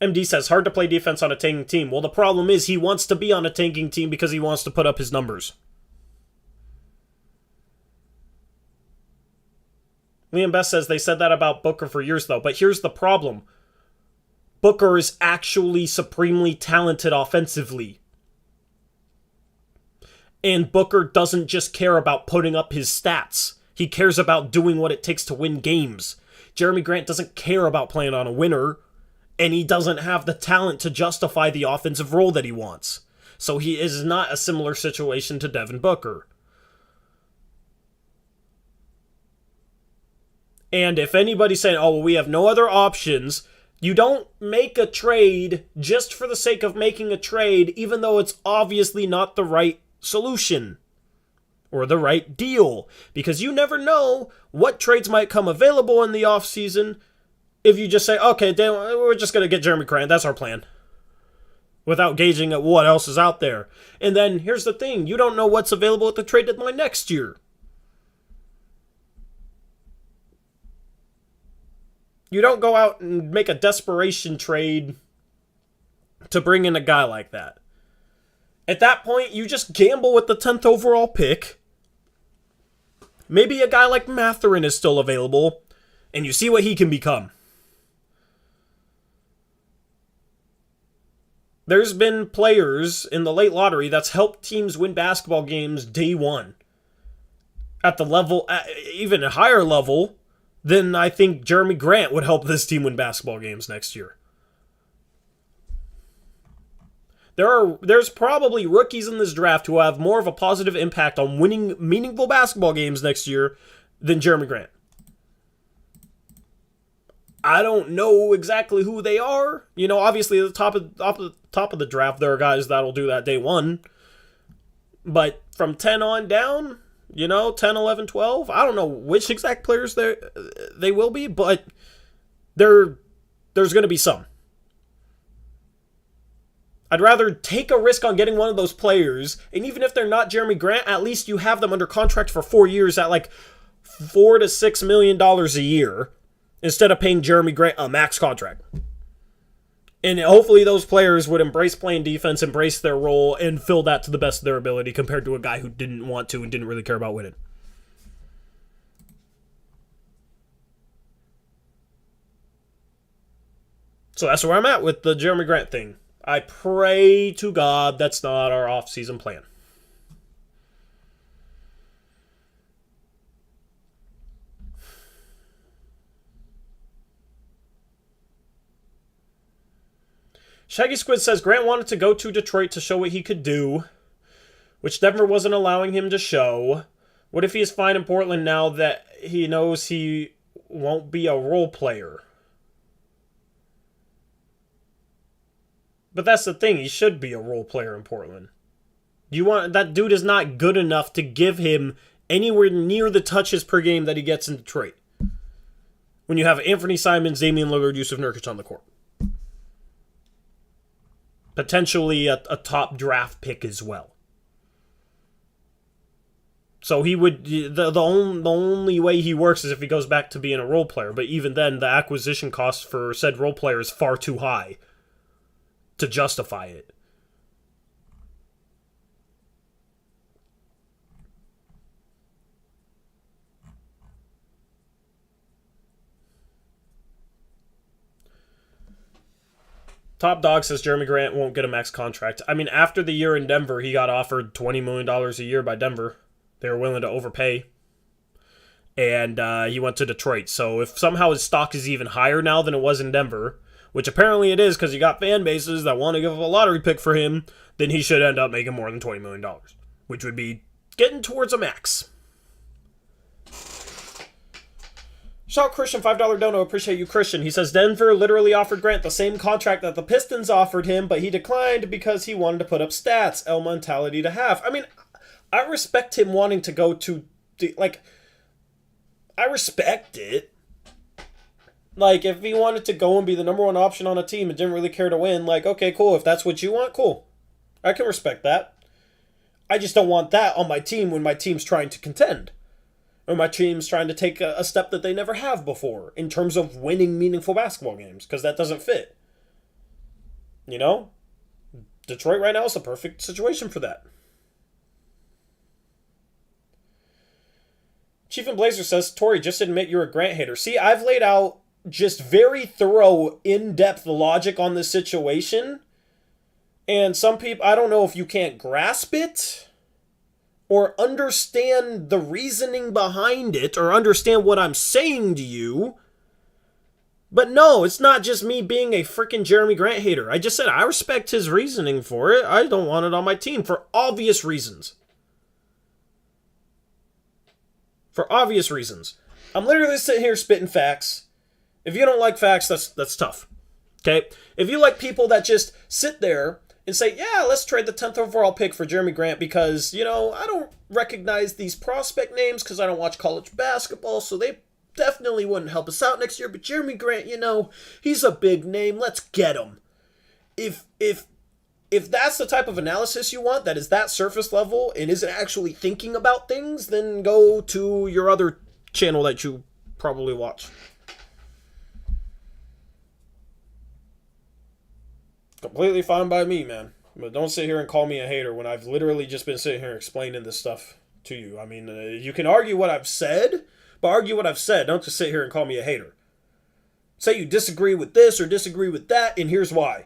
MD says, hard to play defense on a tanking team. Well, the problem is he wants to be on a tanking team because he wants to put up his numbers. Liam Best says they said that about Booker for years, though. But here's the problem. Booker is actually supremely talented offensively. And Booker doesn't just care about putting up his stats. He cares about doing what it takes to win games. Jeremy Grant doesn't care about playing on a winner. And he doesn't have the talent to justify the offensive role that he wants. So he is not a similar situation to Devin Booker. And if anybody's saying, oh, well, we have no other options, you don't make a trade just for the sake of making a trade, even though it's obviously not the right solution or the right deal. Because you never know what trades might come available in the offseason if you just say, okay, Dan, we're just going to get Jeremy Grant. That's our plan. without gauging at what else is out there. And then here's the thing. You don't know what's available at the trade deadline next year. You don't go out and make a desperation trade to bring in a guy like that. At that point, you just gamble with the 10th overall pick. Maybe a guy like Mathurin is still available, and you see what he can become. There's been players in the late lottery that's helped teams win basketball games day one. At the level, even a higher level, than I think Jeremy Grant would help this team win basketball games next year. There's probably rookies in this draft who have more of a positive impact on winning meaningful basketball games next year than Jeremy Grant. I don't know exactly who they are. You know, obviously at the top of the draft, there are guys that'll do that day one. But from 10 on down, 10, 11, 12, I don't know which exact players they will be, but there's going to be some. I'd rather take a risk on getting one of those players, and even if they're not Jeremy Grant, at least you have them under contract for 4 years at like $4 to $6 million a year, instead of paying Jeremy Grant a max contract. And hopefully those players would embrace playing defense, embrace their role, and fill that to the best of their ability compared to a guy who didn't want to and didn't really care about winning. So that's where I'm at with the Jeremy Grant thing. I pray to God that's not our off-season plan. Shaggy Squid says Grant wanted to go to Detroit to show what he could do, which Denver wasn't allowing him to show. What if he is fine in Portland now that he knows he won't be a role player? But that's the thing, he should be a role player in Portland. That dude is not good enough to give him anywhere near the touches per game that he gets in Detroit. When you have Anthony Simons, Damian Lillard, Yusuf Nurkic on the court. Potentially a top draft pick as well. So he would the only way he works is if he goes back to being a role player. But even then, the acquisition cost for said role player is far too high to justify it. Top Dog says Jeremy Grant won't get a max contract. I mean, after the year in Denver, he got offered $20 million a year by Denver. They were willing to overpay. And he went to Detroit. So if somehow his stock is even higher now than it was in Denver, which apparently it is because you got fan bases that want to give up a lottery pick for him, then he should end up making more than $20 million, which would be getting towards a max. Shout Christian, $5 dono. Appreciate you, Christian. He says Denver literally offered Grant the same contract that the Pistons offered him, but he declined because he wanted to put up stats. L mentality to have. I mean, I respect him wanting to go to, I respect it. Like, if he wanted to go and be the number one option on a team and didn't really care to win, okay, cool. If that's what you want, cool. I can respect that. I just don't want that on my team when my team's trying to contend. Or my team's trying to take a step that they never have before in terms of winning meaningful basketball games, because that doesn't fit. Detroit right now is a perfect situation for that. Chief and Blazer says, Tori, just admit you're a Grant hater. See, I've laid out just very thorough, in-depth logic on this situation. And some people, I don't know if you can't grasp it or understand the reasoning behind it or understand what I'm saying to you. But no, it's not just me being a freaking Jeremy Grant hater. I just said I respect his reasoning for it. I don't want it on my team for obvious reasons. For obvious reasons. I'm literally sitting here spitting facts. If you don't like facts, that's tough. Okay? If you like people that just sit there and say, yeah, let's trade the 10th overall pick for Jeremy Grant because, I don't recognize these prospect names because I don't watch college basketball, so they definitely wouldn't help us out next year. But Jeremy Grant, he's a big name. Let's get him. If If that's the type of analysis you want, that is that surface level and isn't actually thinking about things, then go to your other channel that you probably watch. Completely fine by me, man. But don't sit here and call me a hater when I've literally just been sitting here explaining this stuff to you. I mean, you can argue what I've said, but argue what I've said. Don't just sit here and call me a hater. Say you disagree with this or disagree with that, and here's why.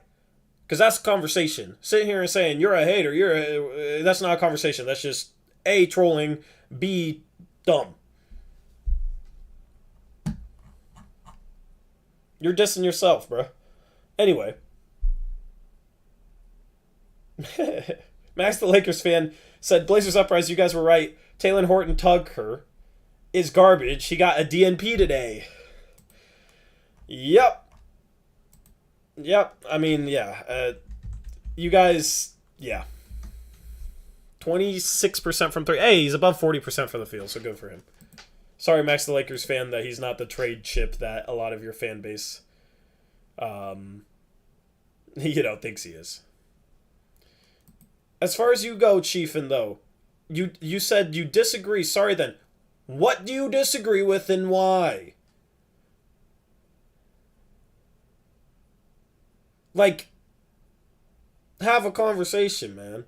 Because that's a conversation. Sitting here and saying you're a hater, that's not a conversation. That's just A, trolling, B, dumb. You're dissing yourself, bro. Anyway. Max the Lakers fan said, Blazers Uprise, you guys were right. Taylor Horton Tucker is garbage. He got a DNP today. Yep. I mean, yeah. You guys, yeah. 26% from 3. Hey, he's above 40% for the field, so good for him. Sorry, Max the Lakers fan, that he's not the trade chip that a lot of your fan base, thinks he is. As far as you go, Chiefin, though, you said you disagree. Sorry, then. What do you disagree with and why? Like, have a conversation, man.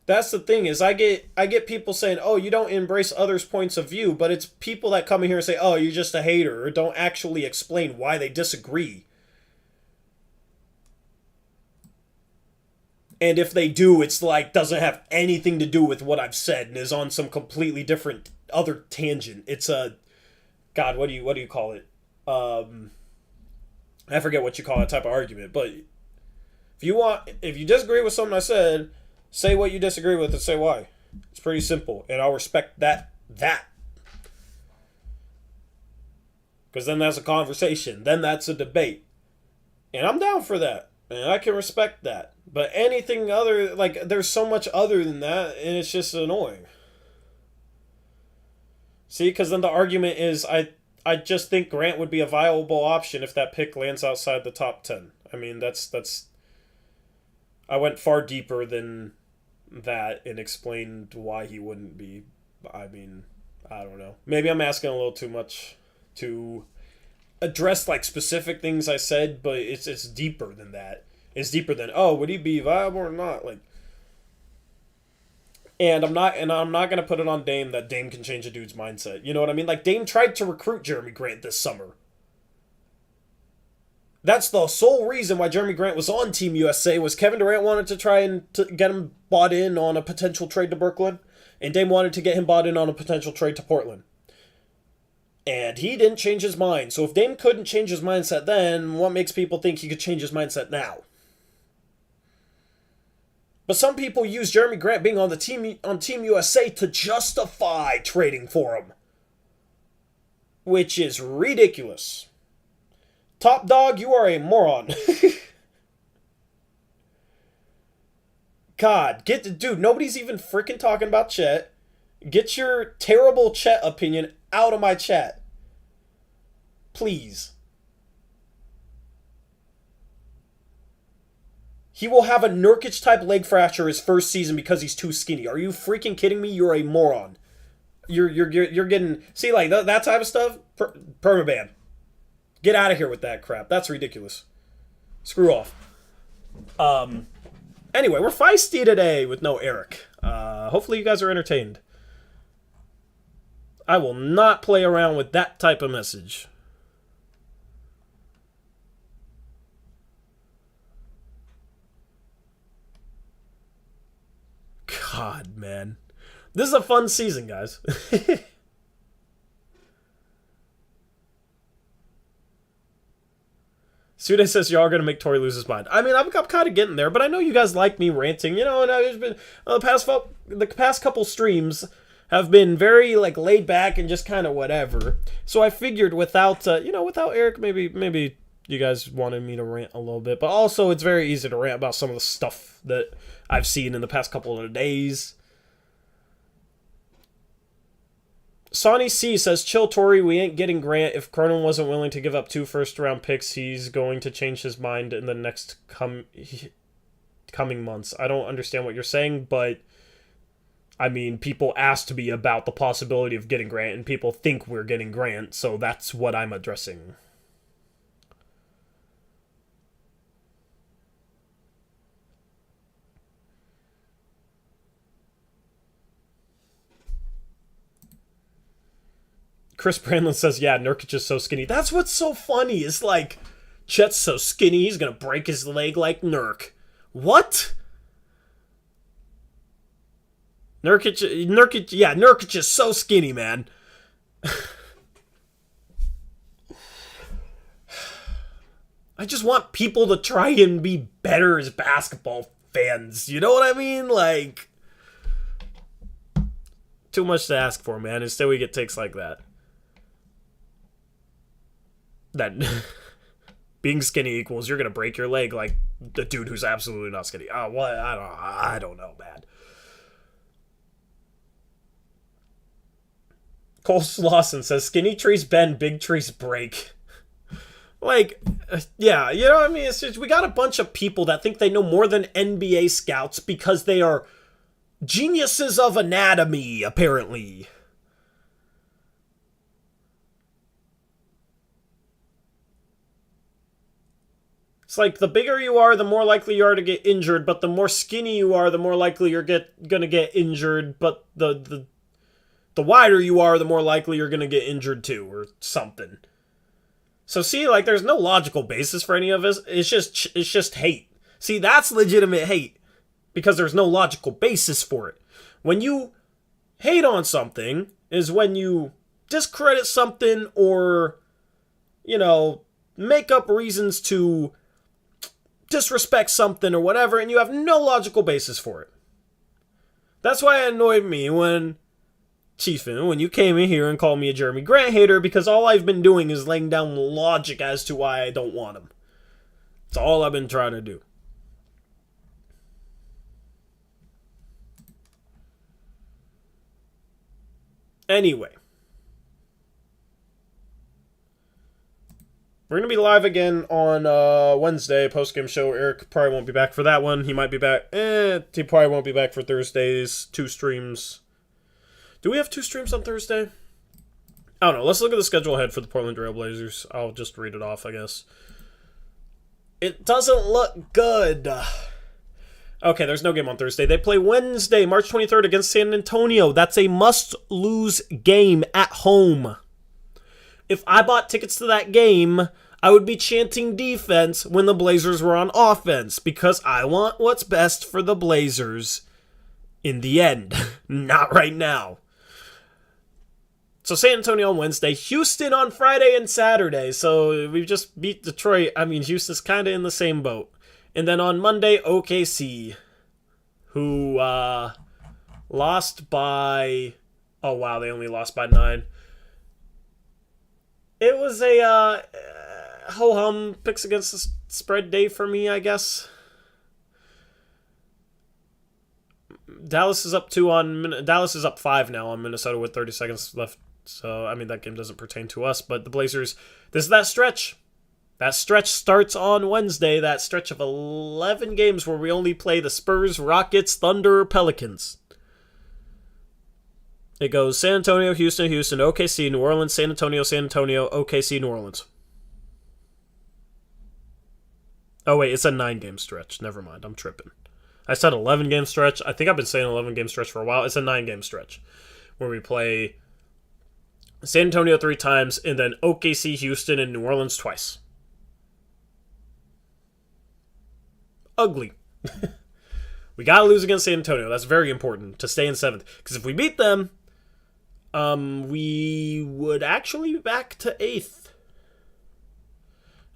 That's the thing, is I get people saying, oh, you don't embrace others' points of view, but it's people that come in here and say, oh, you're just a hater, or don't actually explain why they disagree. And if they do, it's like, doesn't have anything to do with what I've said and is on some completely different other tangent. It's God, what do you call it? I forget what you call that type of argument, but if you disagree with something I said, say what you disagree with and say why. It's pretty simple, and I'll respect that. Because then that's a conversation. Then that's a debate. And I'm down for that. And I can respect that. But anything other, like, there's so much other than that, and it's just annoying. See, because then the argument is, I just think Grant would be a viable option if that pick lands outside the top 10. I mean, that's I went far deeper than that and explained why he wouldn't be. I mean, I don't know. Maybe I'm asking a little too much to address, like, specific things I said, but it's deeper than that. It's deeper than, oh, would he be viable or not? Like, and I'm not gonna put it on Dame that Dame can change a dude's mindset. You know what I mean? Like, Dame tried to recruit Jeremy Grant this summer. That's the sole reason why Jeremy Grant was on Team USA, was Kevin Durant wanted to try and get him bought in on a potential trade to Brooklyn, and Dame wanted to get him bought in on a potential trade to Portland. And he didn't change his mind. So if Dame couldn't change his mindset then, what makes people think he could change his mindset now? But some people use Jeremy Grant being on Team USA to justify trading for him, which is ridiculous. Top Dog, you are a moron. God, dude, nobody's even freaking talking about Chet. Get your terrible Chet opinion out of my chat. Please. He will have a Nurkic-type leg fracture his first season because he's too skinny. Are you freaking kidding me? You're a moron. You're getting... See, like, that type of stuff? Permaban. Get out of here with that crap. That's ridiculous. Screw off. Anyway, we're feisty today with no Eric. Hopefully you guys are entertained. I will not play around with that type of message. God, man. This is a fun season, guys. Sude says y'all are going to make Tori lose his mind. I mean, I'm kind of getting there, but I know you guys like me ranting. You know, and I've been the past couple streams have been very, like, laid back and just kind of whatever. So I figured without Eric, maybe you guys wanted me to rant a little bit. But also, it's very easy to rant about some of the stuff that I've seen in the past couple of days. Sonny C says, chill, Tory, we ain't getting Grant. If Cronin wasn't willing to give up 2 first-round picks, he's going to change his mind in the next coming months. I don't understand what you're saying, but I mean, people asked me about the possibility of getting Grant, and people think we're getting Grant, so that's what I'm addressing. Chris Brandlin says, yeah, Nurkic is so skinny. That's what's so funny. Is like, Chet's so skinny, he's gonna break his leg like Nurk. What? Nurkic is so skinny, man. I just want people to try and be better as basketball fans. You know what I mean? Like, too much to ask for, man. Instead, we get takes like that. That being skinny equals you're gonna break your leg like the dude who's absolutely not skinny. Oh, what? I don't know, man. Cole Slauson says, skinny trees bend, big trees break. Like, yeah, you know what I mean? It's just, we got a bunch of people that think they know more than NBA scouts because they are geniuses of anatomy, apparently. It's like, the bigger you are, the more likely you are to get injured, but the more skinny you are, the more likely you're gonna get injured, but the wider you are, the more likely you're gonna get injured too, or something. So see, like, there's no logical basis for any of this. It's just hate. See, that's legitimate hate, because there's no logical basis for it. When you hate on something is when you discredit something or, you know, make up reasons to disrespect something or whatever, and you have no logical basis for it. That's why it annoyed me when you came in here and called me a Jeremy Grant hater, because all I've been doing is laying down logic as to why I don't want him. That's all I've been trying to do. Anyway. We're going to be live again on Wednesday, postgame show. Eric probably won't be back for that one. He might be back. He probably won't be back for Thursdays. 2 streams. Do we have 2 streams on Thursday? I don't know. Let's look at the schedule ahead for the Portland Trail Blazers. I'll just read it off, I guess. It doesn't look good. Okay, there's no game on Thursday. They play Wednesday, March 23rd against San Antonio. That's a must-lose game at home. If I bought tickets to that game, I would be chanting defense when the Blazers were on offense, because I want what's best for the Blazers in the end, not right now. So San Antonio on Wednesday, Houston on Friday and Saturday. So we've just beat Detroit. I mean, Houston's kind of in the same boat. And then on Monday, OKC, who lost by... Oh, wow, they only lost by 9. It was a ho-hum picks against the spread day for me, I guess. Dallas is up 5 now on Minnesota with 30 seconds left. So, I mean, that game doesn't pertain to us. But the Blazers, this is that stretch. That stretch starts on Wednesday. That stretch of 11 games where we only play the Spurs, Rockets, Thunder, Pelicans. It goes San Antonio, Houston, Houston, OKC, New Orleans, San Antonio, OKC, New Orleans. Oh, wait, it's a 9-game stretch. Never mind, I'm tripping. I said 11-game stretch. I think I've been saying 11-game stretch for a while. It's a 9-game stretch where we play San Antonio 3 times and then OKC, Houston, and New Orleans twice. Ugly. We gotta lose against San Antonio. That's very important to stay in 7th. Because if we beat them, we would actually be back to 8th.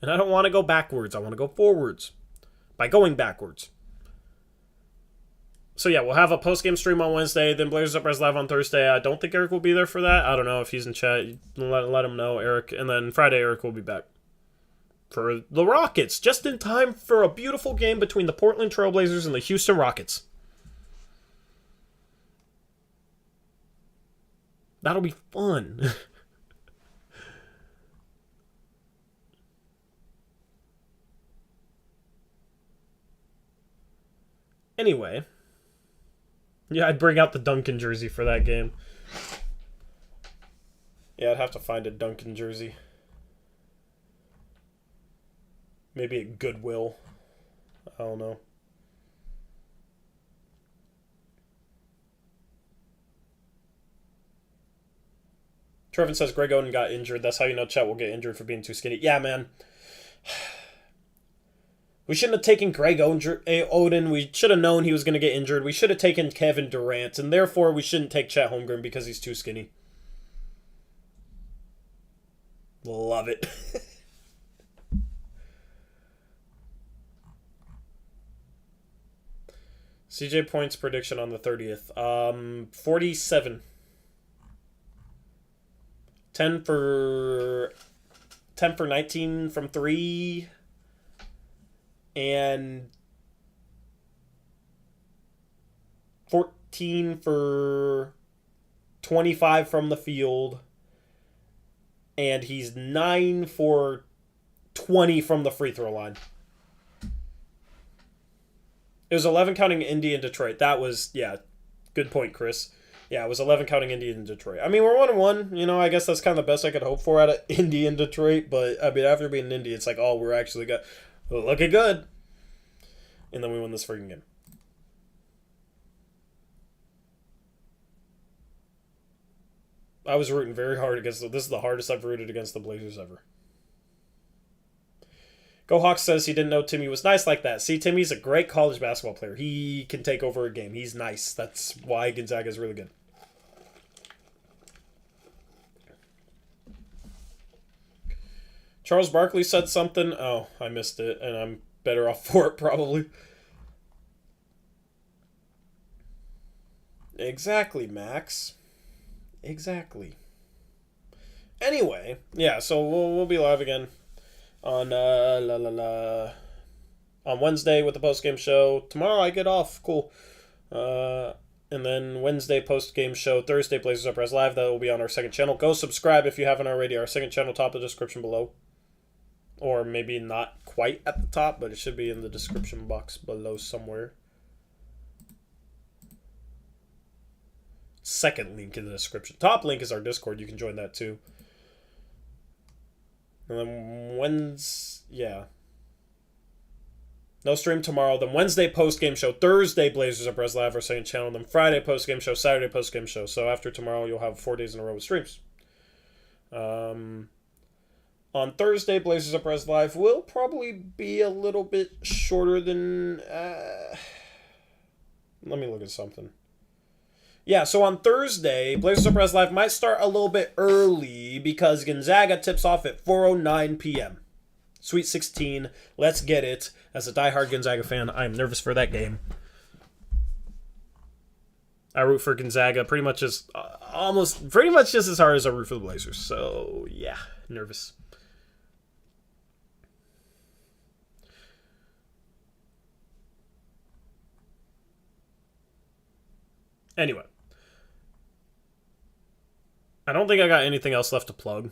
And I don't want to go backwards. I want to go forwards by going backwards. So yeah, we'll have a post-game stream on Wednesday, then Blazers Uprise Live on Thursday. I don't think Eric will be there for that. I don't know if he's in chat. Let him know, Eric. And then Friday, Eric will be back for the Rockets, just in time for a beautiful game between the Portland Trail Blazers and the Houston Rockets. That'll be fun. Anyway. Yeah, I'd bring out the Duncan jersey for that game. Yeah, I'd have to find a Duncan jersey. Maybe at Goodwill. I don't know. Trevin says Greg Oden got injured. That's how you know Chet will get injured for being too skinny. Yeah, man. We shouldn't have taken Greg Oden. We should have known he was going to get injured. We should have taken Kevin Durant. And therefore, we shouldn't take Chet Holmgren because he's too skinny. Love it. CJ points prediction on the 30th. 47. 10 for 19 from 3. And 14 for 25 from the field. And he's 9 for 20 from the free throw line. It was 11 counting Indy and Detroit. That was, yeah, good point, Chris. Yeah, it was 11 counting Indy and Detroit. I mean, we're 1-1. You know, I guess that's kind of the best I could hope for out of Indy and Detroit. But, I mean, after being Indy, it's like, oh, we're actually looking good. And then we win this freaking game. I was rooting very hard against this is the hardest I've rooted against the Blazers ever. Go Hawks says he didn't know Timmy was nice like that. See, Timmy's a great college basketball player. He can take over a game. He's nice. That's why Gonzaga is really good. Charles Barkley said something. Oh, I missed it, and I'm better off for it probably. Exactly, Max. Exactly. Anyway, yeah, so we'll be live again on on Wednesday with the post-game show. Tomorrow I get off. Cool. And then Wednesday post-game show. Thursday Blazers Uprise Live. That will be on our second channel. Go subscribe if you haven't already. Our second channel, top of the description below. Or maybe not quite at the top, but it should be in the description box below somewhere. Second link in the description. Top link is our Discord. You can join that too. And then Wednesday, yeah. No stream tomorrow. Then Wednesday post-game show. Thursday Blazers Uprise Live, our second channel. Then Friday post-game show. Saturday post-game show. So after tomorrow, you'll have 4 days in a row with streams. On Thursday, Blazers Uprise Live will probably be a little bit shorter than... let me look at something. Yeah, so on Thursday, Blazers Uprise Live might start a little bit early because Gonzaga tips off at 4:09 p.m. Sweet 16. Let's get it. As a diehard Gonzaga fan, I am nervous for that game. I root for Gonzaga pretty much just as hard as I root for the Blazers. So, yeah, nervous. Anyway. I don't think I got anything else left to plug.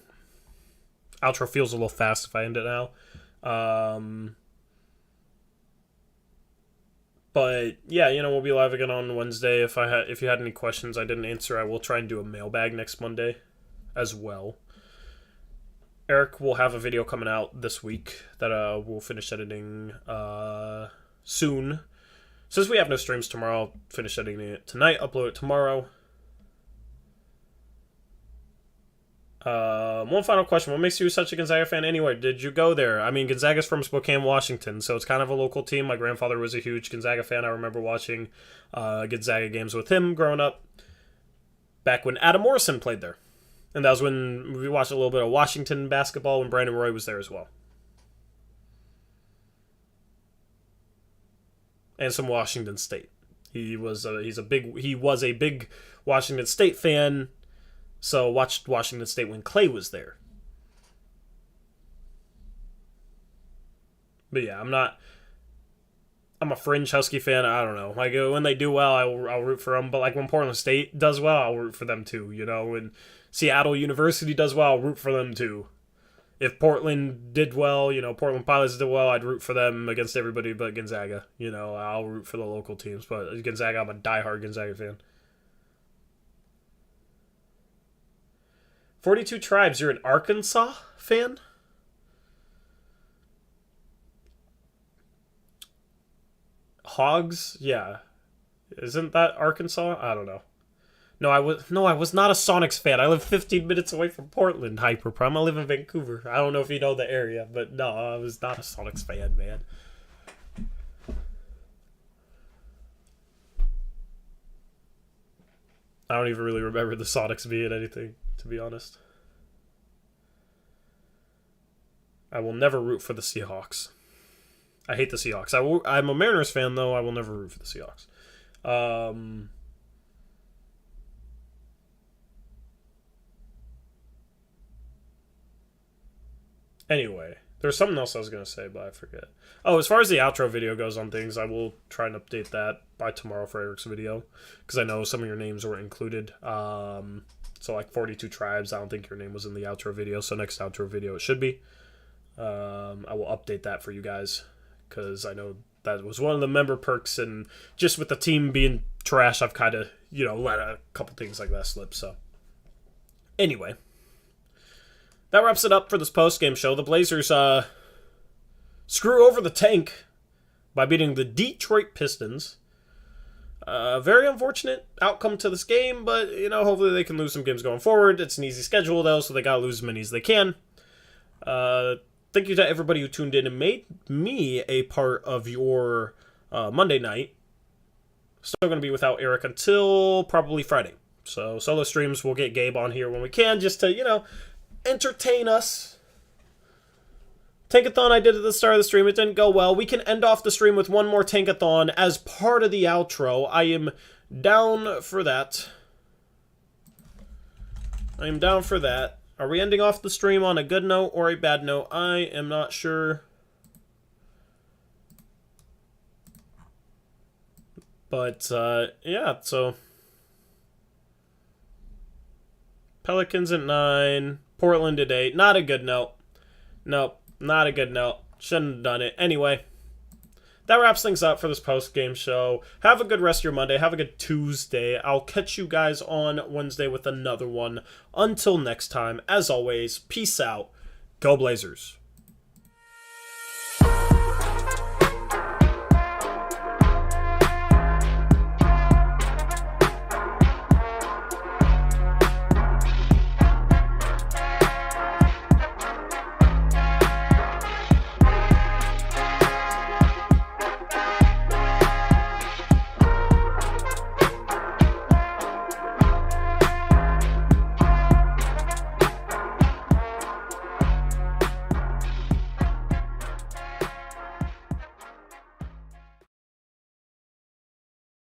Outro feels a little fast if I end it now. But yeah, you know, we'll be live again on Wednesday. If you had any questions I didn't answer, I will try and do a mailbag next Monday as well. Eric will have a video coming out this week that we'll finish editing soon. Since we have no streams tomorrow, I'll finish editing it tonight, upload it tomorrow. One final question. What makes you such a Gonzaga fan anyway? Did you go there? I mean, Gonzaga's from Spokane, Washington, so it's kind of a local team. My grandfather was a huge Gonzaga fan. I remember watching Gonzaga games with him growing up back when Adam Morrison played there. And that was when we watched a little bit of Washington basketball when Brandon Roy was there as well. And some Washington State. He was a big Washington State fan. So watched Washington State when Clay was there. But yeah, I'm a fringe Husky fan. I don't know. Like when they do well, I'll root for them. But like when Portland State does well, I'll root for them too. You know, when Seattle University does well, I'll root for them too. If Portland did well, Portland Pilots did well, I'd root for them against everybody but Gonzaga. I'll root for the local teams, but Gonzaga, I'm a diehard Gonzaga fan. 42 Tribes, you're an Arkansas fan? Hogs? Yeah. Isn't that Arkansas? I don't know. No, I was not a Sonics fan. I live 15 minutes away from Portland, Hyperprime. I live in Vancouver. I don't know if you know the area, but no, I was not a Sonics fan, man. I don't even really remember the Sonics being anything, to be honest. I will never root for the Seahawks. I hate the Seahawks. I'm a Mariners fan, though. I will never root for the Seahawks. Anyway, there's something else I was going to say, but I forget. Oh, as far as the outro video goes on things, I will try and update that by tomorrow for Eric's video, because I know some of your names were included. So like 42 Tribes, I don't think your name was in the outro video, so next outro video it should be. I will update that for you guys, because I know that was one of the member perks, and just with the team being trash, I've kind of, let a couple things like that slip, so. Anyway. That wraps it up for this post-game show. The Blazers screw over the tank by beating the Detroit Pistons. Very unfortunate outcome to this game, but, hopefully they can lose some games going forward. It's an easy schedule, though, so they got to lose as many as they can. Thank you to everybody who tuned in and made me a part of your Monday night. Still going to be without Eric until probably Friday. So solo streams, we'll get Gabe on here when we can, just to, entertain us. Tankathon I did at the start of the stream. It didn't go well. We can end off the stream with one more Tankathon as part of the outro. I am down for that. Are we ending off the stream on a good note or a bad note? I am not sure. But, yeah, so. Pelicans at 9. Portland at 8. Not a good note. Nope, not a good note. Shouldn't have done it. Anyway, that wraps things up for this post-game show. Have a good rest of your Monday. Have a good Tuesday. I'll catch you guys on Wednesday with another one. Until next time, as always, peace out. Go Blazers.